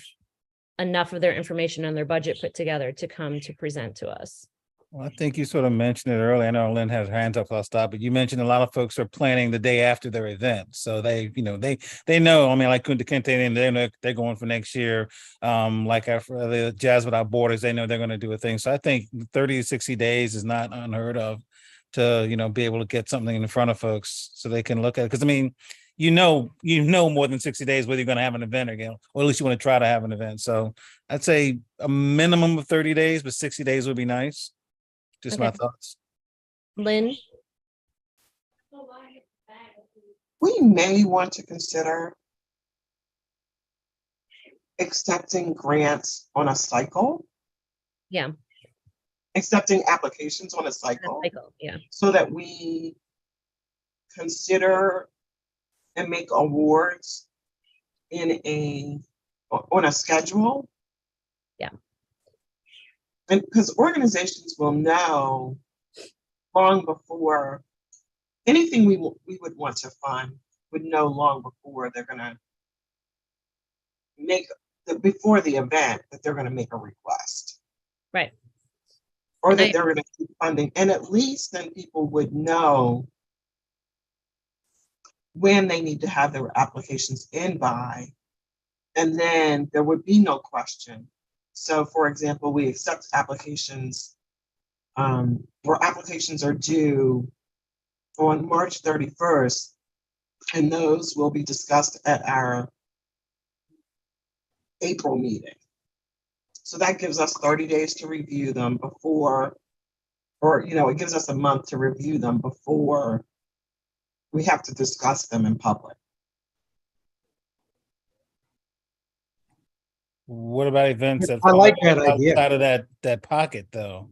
enough of their information on their budget put together to come to present to us? Well, I think you sort of mentioned it earlier. I know Lynn has her hands up, so I'll stop. But you mentioned a lot of folks are planning the day after their event, so they, you know, they know. I mean, like Kunta Kinte, and they know they're going for next year. Like after the Jazz Without Borders, they know they're going to do a thing. So I think 30 to 60 days is not unheard of to, you know, be able to get something in front of folks so they can look at it. Because I mean, you know more than 60 days whether you're going to have an event again, or at least you want to try to have an event. So I'd say a minimum of 30 days, but 60 days would be nice. Just my Okay. thoughts. Lynn? We may want to consider accepting grants on a cycle, Yeah. accepting applications on a cycle, Yeah. so that we consider and make awards on a schedule. Yeah. And because organizations will know long before anything we would want to fund, would know long before they're gonna before the event that they're gonna make a request. Right. Or And that they're gonna keep funding, and at least then people would know when they need to have their applications in by, and then there would be no question. So for example, we accept applications where applications are due on March 31st, and those will be discussed at our April meeting. So that gives us 30 days to review them before, or, you know, it gives us a month to review them before we have to discuss them in public. What about events that I fall like that idea. outside of that pocket though?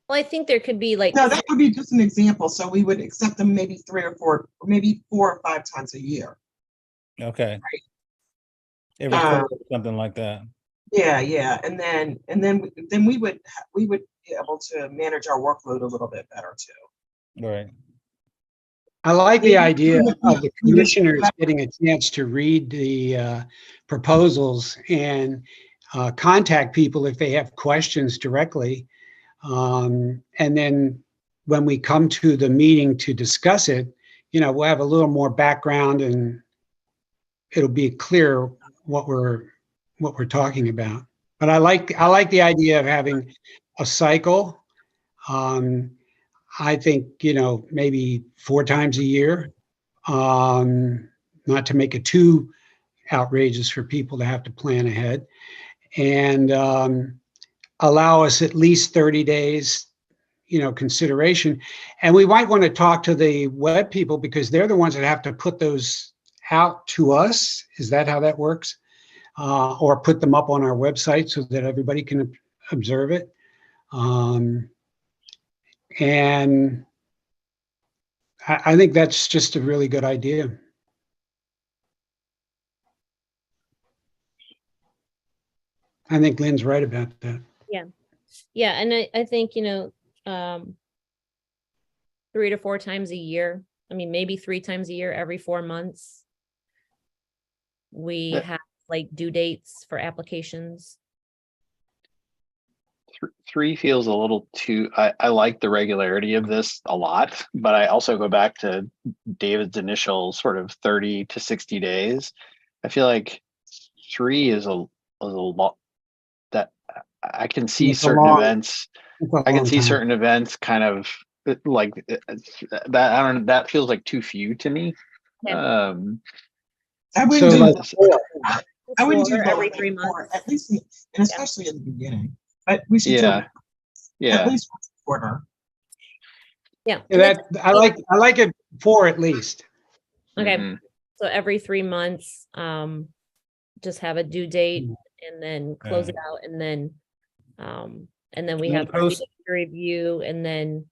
Well, I think there could be like, No, that would be just an example. So we would accept them maybe 3 or 4, or maybe 4 or 5 times a year. Okay. Right. Every quarter, something like that. Yeah. And then we would be able to manage our workload a little bit better too. Right. I like the idea of the You just- commissioners getting a chance to read the proposals and contact people if they have questions directly. And then when we come to the meeting to discuss it, we'll have a little more background and it'll be clear what we're talking about. But I like the idea of having a cycle. I think, maybe 4 times a year, not to make it too outrageous for people to have to plan ahead, and allow us at least 30 days, consideration. And we might want to talk to the web people because they're the ones that have to put those out to us. Is that how that works? Or put them up on our website so that everybody can observe it. And I think that's just a really good idea. I think Lynn's right about that. Yeah, and I think, 3 to 4 times a year. I mean, maybe 3 times a year, every 4 months. We Yeah. have like due dates for applications. 3 feels a little too, I like the regularity of this a lot, but I also go back to David's initial sort of 30 to 60 days. I feel like 3 is a lot that I can see It's a certain long- events. It's a I can long see time. certain events kind of like that. I don't, that feels like too few to me. Yeah. I So wouldn't do like I wouldn't do Or every both, 3 or months. at least, and especially in the beginning. But we should do Yeah. at Yeah. least once a quarter. Yeah. that, I like it 4 at least. Okay. Mhm. So every 3 months, just have a due date and then close it out and then we And have then post- the review and then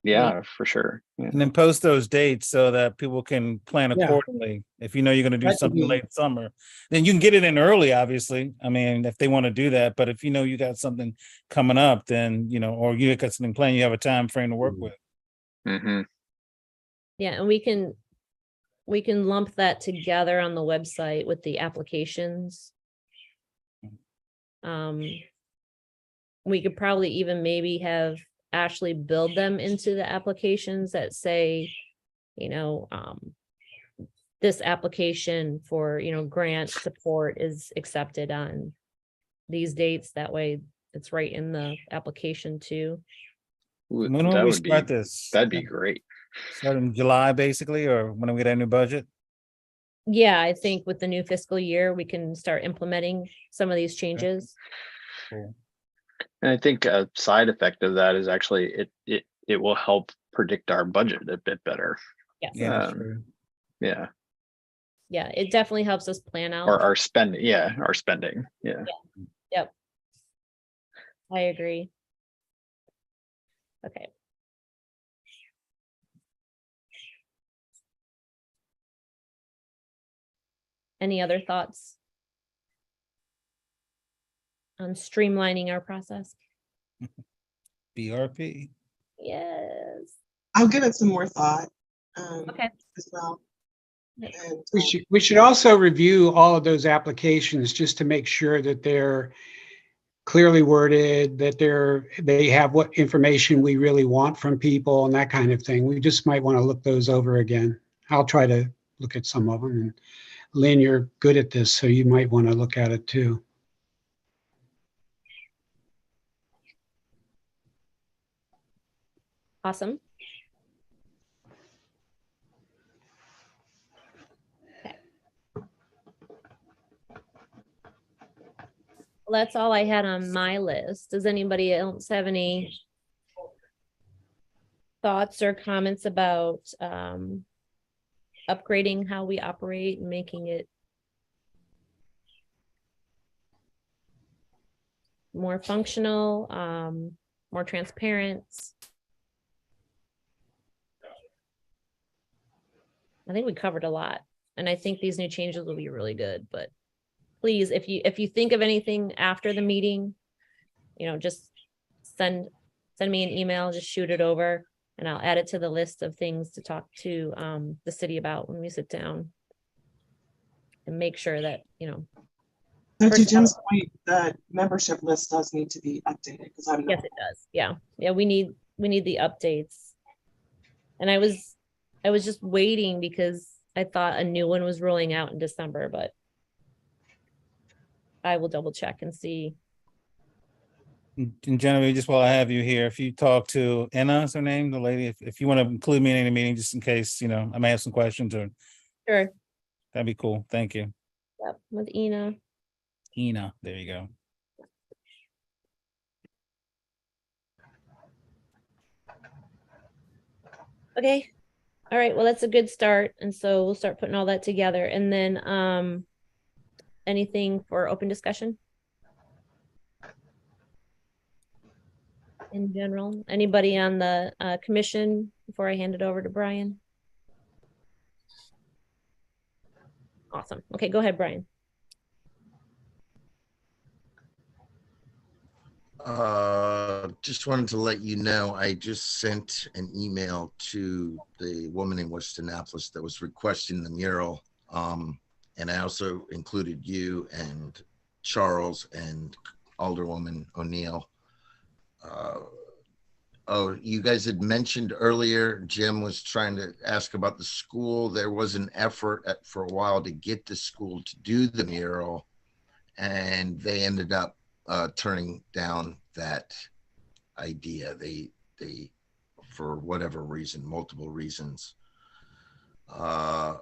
Yeah, for sure. Yeah. And then post those dates so that people can plan Yeah. accordingly. If you know you're gonna do That could something be- late summer, then you can get it in early, obviously. I mean, if they want to do that, but if you know you got something coming up, then, or you got something planned, you have a time frame to work with. Hmm. yeah, and we can lump that together on the website with the applications. We could probably even maybe have Ashley build them into the applications that say, this application for, grant support is accepted on these dates. That way it's right in the application too. When will That we would be, start this? that'd be great. Start in July, basically, or when we get our new budget? Yeah, I think with the new fiscal year, we can start implementing some of these changes. Cool. And I think a side effect of that is actually it will help predict our budget a bit better. Yes. Yeah, Um, sure. Yeah. Yeah, it definitely helps us plan out. Or our spending. Yeah. Our spending. Yeah. Yep. I agree. Okay. Any other thoughts on streamlining our process? BRP. Yes. I'll give it some more thought. Okay. As well. And, We should also review all of those applications just to make sure that they're clearly worded, that they have what information we really want from people and that kind of thing. We just might want to look those over again. I'll try to look at some of them. And Lynn, you're good at this, so you might want to look at it too. Awesome. Okay. Well, that's all I had on my list. Does anybody else have any thoughts or comments about upgrading how we operate and making it more functional, more transparent? I think we covered a lot, and I think these new changes will be really good, but please, if you think of anything after the meeting, just send me an email, just shoot it over. And I'll add it to the list of things to talk to the city about when we sit down. And make sure that, you know. So to First of all- Jim's point, the membership list does need to be updated because I'm Yes, not. it does. Yeah. Yeah, we need the updates. And I was just waiting because I thought a new one was rolling out in December, but I will double check and see. And Genevieve, just while I have you here, if you talk to Anna, is her name, the lady, if you want to include me in any meeting, just in case, you know, I may have some questions or Sure. that'd be cool. Thank you. Yep, with Ina. Ina, there you go. Okay. All right. Well, that's a good start. And so we'll start putting all that together. And then anything for open discussion? In general, anybody on the commission before I hand it over to Brian? Awesome. Okay, go ahead, Brian. Just wanted to let you know, I just sent an email to the woman in West Annapolis that was requesting the mural. And I also included you and Charles and Alderwoman O'Neill. Oh, you guys had mentioned earlier, Jim was trying to ask about the school. There was an effort for a while to get the school to do the mural, and they ended up turning down that idea. They for whatever reason, multiple reasons. I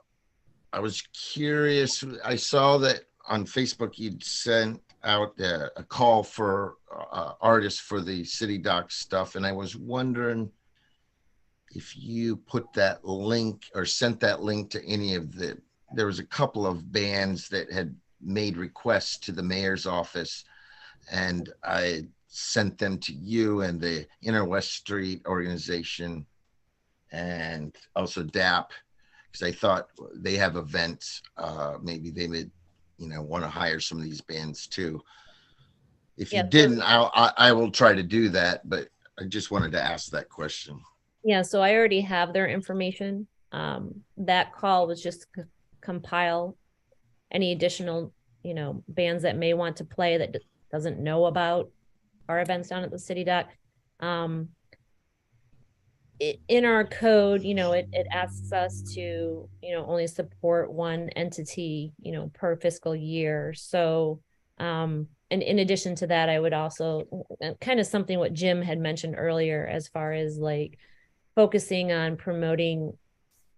was curious. I saw that on Facebook you'd sent out a call for artists for the City Dock stuff, and I was wondering if you put that link or sent that link to any of the. There was a couple of bands that had made requests to the mayor's office, and I sent them to you and the Inner West Street organization and also DAP, because I thought they have events. Maybe they would, you know, want to hire some of these bands too. If you didn't, I will try to do that, but I just wanted to ask that question. Yeah, so I already have their information. That call was just to compile any additional, you know, bands that may want to play that doesn't know about our events down at the City Dock. In our code, you know, it asks us to, you know, only support one entity, you know, per fiscal year. So, and in addition to that, I would also kind of something what Jim had mentioned earlier, as far as like focusing on promoting,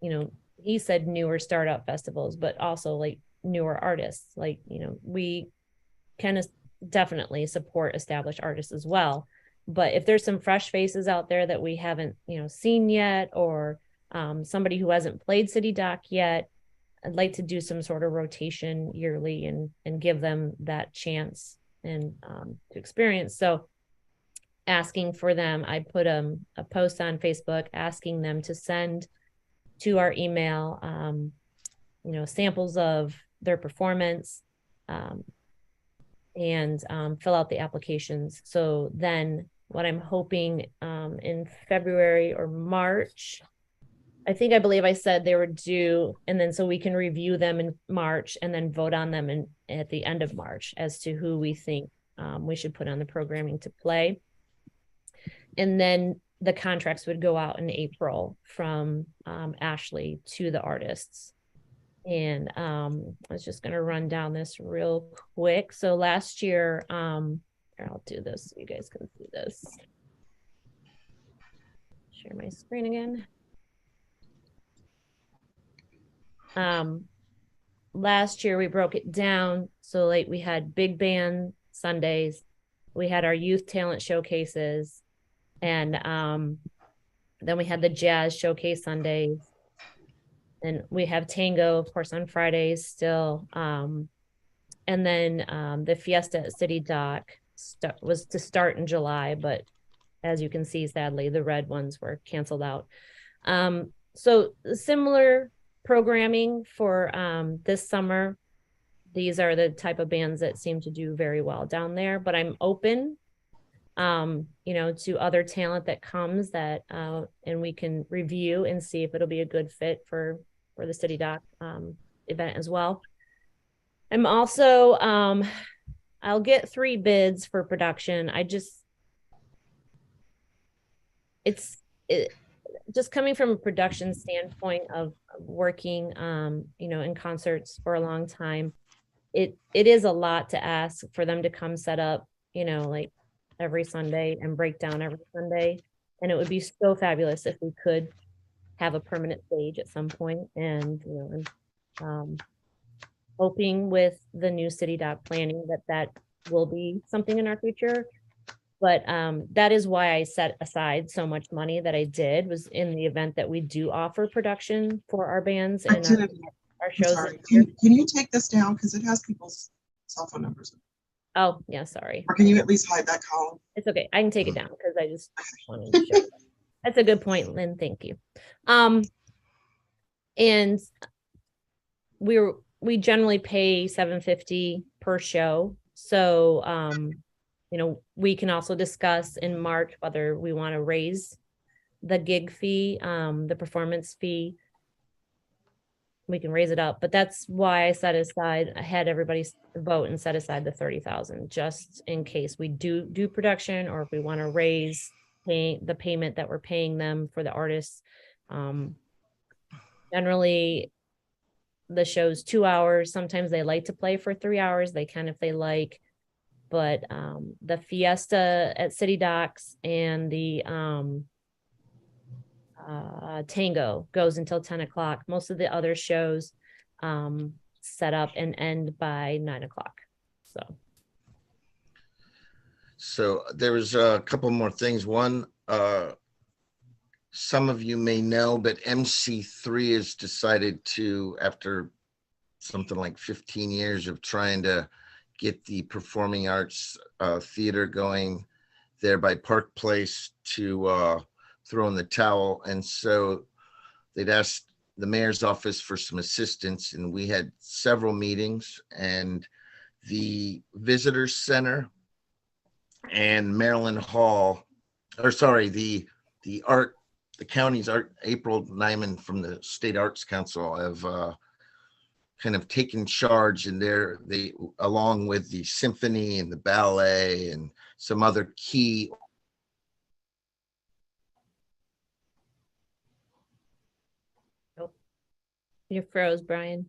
you know, he said newer startup festivals, but also like newer artists. Like, you know, we kind of definitely support established artists as well. But if there's some fresh faces out there that we haven't, you know, seen yet, or somebody who hasn't played City Dock yet, I'd like to do some sort of rotation yearly and give them that chance and to experience. So asking for them, I put a post on Facebook asking them to send to our email, you know, samples of their performance and fill out the applications. So then what I'm hoping in February or March, I believe I said they were due, and then so we can review them in March and then vote on them at the end of March as to who we think we should put on the programming to play. And then the contracts would go out in April from Ashley to the artists. And I was just going to run down this real quick. So last year, here, I'll do this so you guys can see this. Share my screen again. Last year we broke it down. So like we had big band Sundays, we had our youth talent showcases, and then we had the jazz showcase Sundays. And we have tango, of course, on Fridays still. And then the Fiesta at City Dock was to start in July, but as you can see, sadly, the red ones were canceled out. So similar programming for this summer. These are the type of bands that seem to do very well down there, but I'm open to other talent that comes that, and we can review and see if it'll be a good fit for the City Doc, event as well. I'm also, I'll get 3 bids for production. Just coming from a production standpoint of working, in concerts for a long time, it is a lot to ask for them to come set up, like every Sunday and break down every Sunday. And it would be so fabulous if we could have a permanent stage at some point. And, hoping with the new City Doc planning that will be something in our future. But that is why I set aside so much money that I did, was in the event that we do offer production for our bands and our shows. Sorry. Can you take this down? Because it has people's cell phone numbers. Oh, yeah, sorry. Or can you at least hide that column? It's okay. I can take it down because I just wanted to show. That's a good point, Lynn. Thank you. And we generally pay $750 per show. So, we can also discuss in March whether we want to raise the gig fee, the performance fee. We can raise it up, but that's why I had everybody vote and set aside the 30,000 just in case we do production, or if we want to raise the payment that we're paying them for the artists. Generally, the show's 2 hours. Sometimes they like to play for 3 hours. They can if they like. But the Fiesta at City Docs and the Tango goes until 10 o'clock. Most of the other shows set up and end by 9 o'clock. So there was a couple more things. One, some of you may know, but MC3 has decided to, after something like 15 years of trying to get the performing arts theater going there by Park Place, to throw in the towel. And so they'd asked the mayor's office for some assistance, and we had several meetings, and the visitor center and Maryland Hall, the county's art, April Nyman from the State Arts Council have kind of taken charge, and they along with the symphony and the ballet and some other key. You froze, Brian.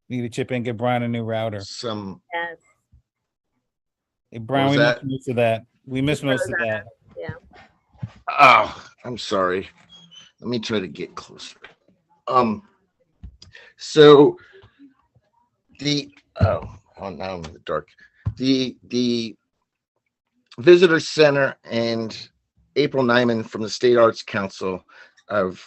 Need to chip in, get Brian a new router. Yes. Hey, Brian, we missed most of that. We missed most of that. Yeah. Oh, I'm sorry. Let me try to get closer. So now I'm in the dark. The visitor center and April Nyman from the State Arts Council have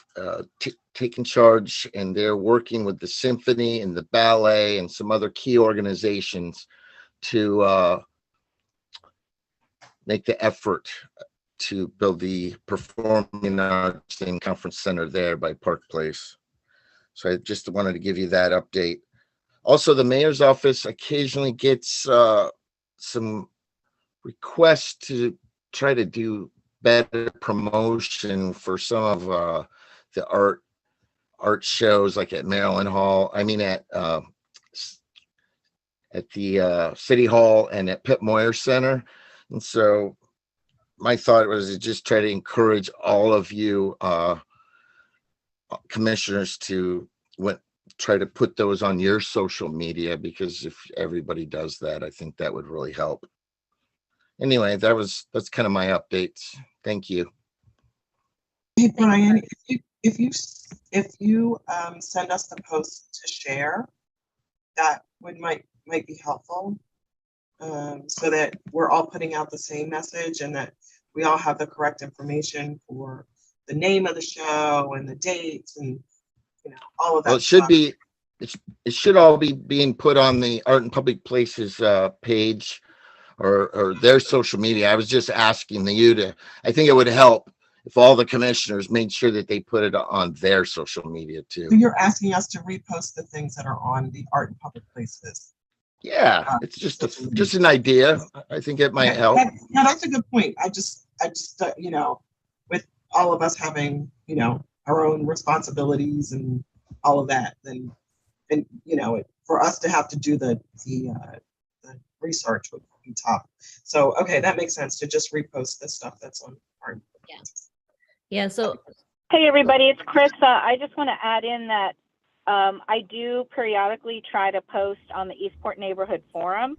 taken charge, and they're working with the symphony and the ballet and some other key organizations to make the effort to build the performing arts and conference center there by Park Place. So I just wanted to give you that update. Also, the mayor's office occasionally gets some requests to try to do better promotion for some of the art shows, like at Maryland Hall. I mean, at the City Hall and at Pitt Moyer Center. And so my thought was to just try to encourage all of you commissioners to try to put those on your social media, because if everybody does that, I think that would really help. Anyway, that's kind of my updates. Thank you. Hey, Brian, if you send us the post to share, that might be helpful. So that we're all putting out the same message, and that we all have the correct information for the name of the show and the dates and all of that. Well, it should all be being put on the Art in Public Places page or their social media. I was just asking I think it would help if all the commissioners made sure that they put it on their social media So too. you're asking us to repost the things that are on the Art and Public Places. Yeah, it's just an idea. I think it might Okay, help. no, that's a good point. I just, you know, with all of us having, you know, our own responsibilities and all of that, then, and you know, for us to have to do the research would be tough. So, okay, that makes sense to just repost the stuff that's on our. Yeah, so Hey, everybody, it's Krista. I just want to add in that I do periodically try to post on the Eastport Neighborhood Forum.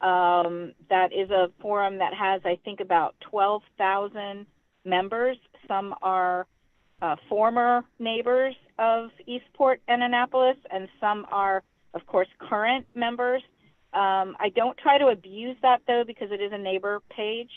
That is a forum that has, I think, about 12,000 members. Some are former neighbors of Eastport and Annapolis, and some are, of course, current members. I don't try to abuse that, though, because it is a neighbor page.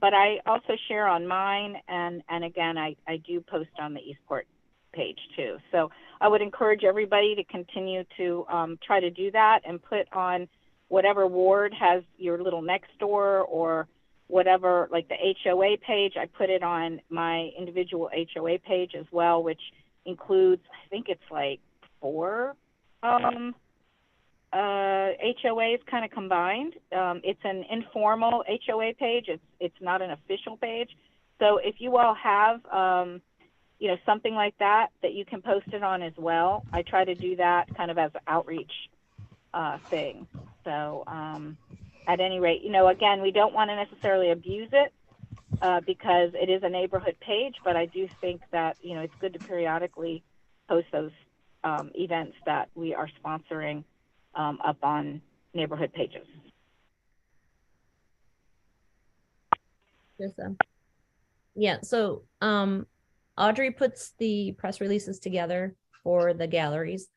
But I also share on mine, and again, I do post on the Eastport page too. So I would encourage everybody to continue to try to do that and put on whatever ward has your little next door or whatever, like the HOA page. I put it on my individual HOA page as well, which includes, I think it's like 4 HOAs kind of combined. It's an informal HOA page. It's not an official page. So if you all have, you know, something like that you can post it on as well. I try to do that kind of as an outreach thing. So at any rate, you know, again, we don't want to necessarily abuse it because it is a neighborhood page, but I do think that, you know, it's good to periodically post those events that we are sponsoring up on neighborhood pages. Yeah, so Audrey puts the press releases together for the galleries,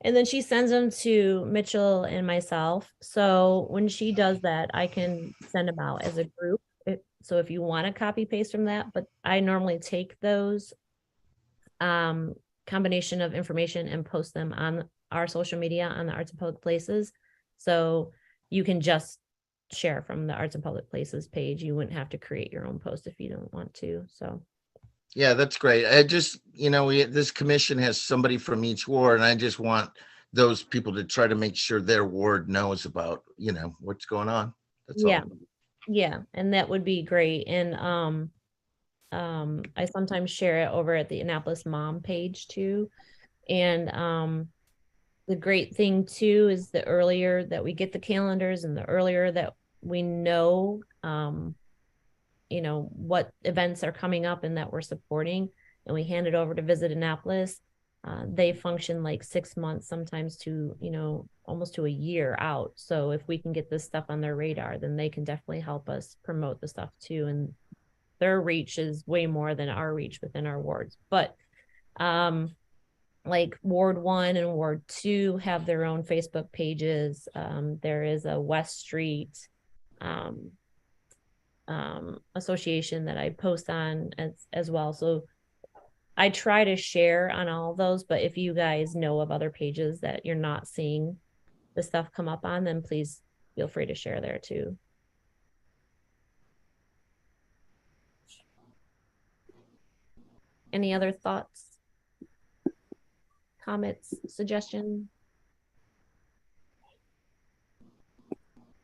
and then she sends them to Mitchell and myself. So when she does that, I can send them out as a group. So if you want to copy paste from that, but I normally take those combination of information and post them on our social media on the Arts and Public Places. So you can just share from the Arts and Public Places page. You wouldn't have to create your own post if you don't want to. So Yeah, that's great. I just, you know, this commission has somebody from each ward, and I just want those people to try to make sure their ward knows about, you know, what's going on. That's yeah, all. yeah, and that would be great. And I sometimes share it over at the Annapolis Mom page too. And the great thing too is the earlier that we get the calendars and the earlier that we know you know, what events are coming up and that we're supporting, and we hand it over to Visit Annapolis, they function like 6 months, sometimes to, you know, almost to a year out. So if we can get this stuff on their radar, then they can definitely help us promote the stuff too. And their reach is way more than our reach within our wards. But like Ward 1 and Ward 2 have their own Facebook pages. There is a West Street association that I post on as well. So I try to share on all of those, but if you guys know of other pages that you're not seeing the stuff come up on, then please feel free to share there too. Any other thoughts, comments, suggestions?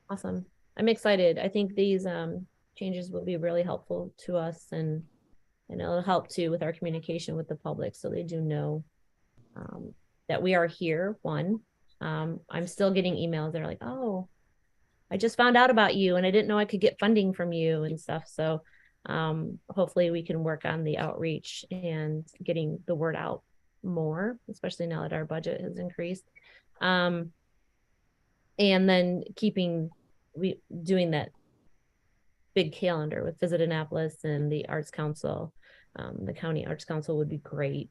Awesome. I'm excited. I think these changes will be really helpful to us, and it'll help too with our communication with the public, so they do know that we are here. One, I'm still getting emails that are like, oh, I just found out about you and I didn't know I could get funding from you and stuff. So hopefully we can work on the outreach and getting the word out more, especially now that our budget has increased. And then doing that big calendar with Visit Annapolis and the Arts Council. The County Arts Council would be great,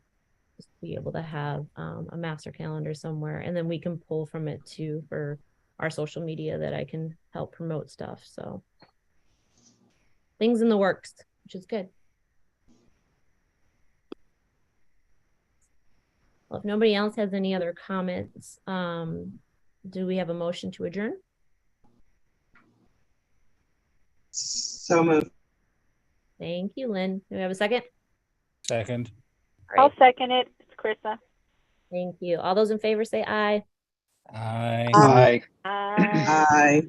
just to be able to have a master calendar somewhere, and then we can pull from it too for our social media that I can help promote stuff. So things in the works, which is good. Well, if nobody else has any other comments, do we have a motion to adjourn? So moved. Thank you, Lynn. Do we have a second? Second. All I'll right, second it. It's Carissa. thank you. All those in favor say aye. Aye. Aye. Aye. Aye.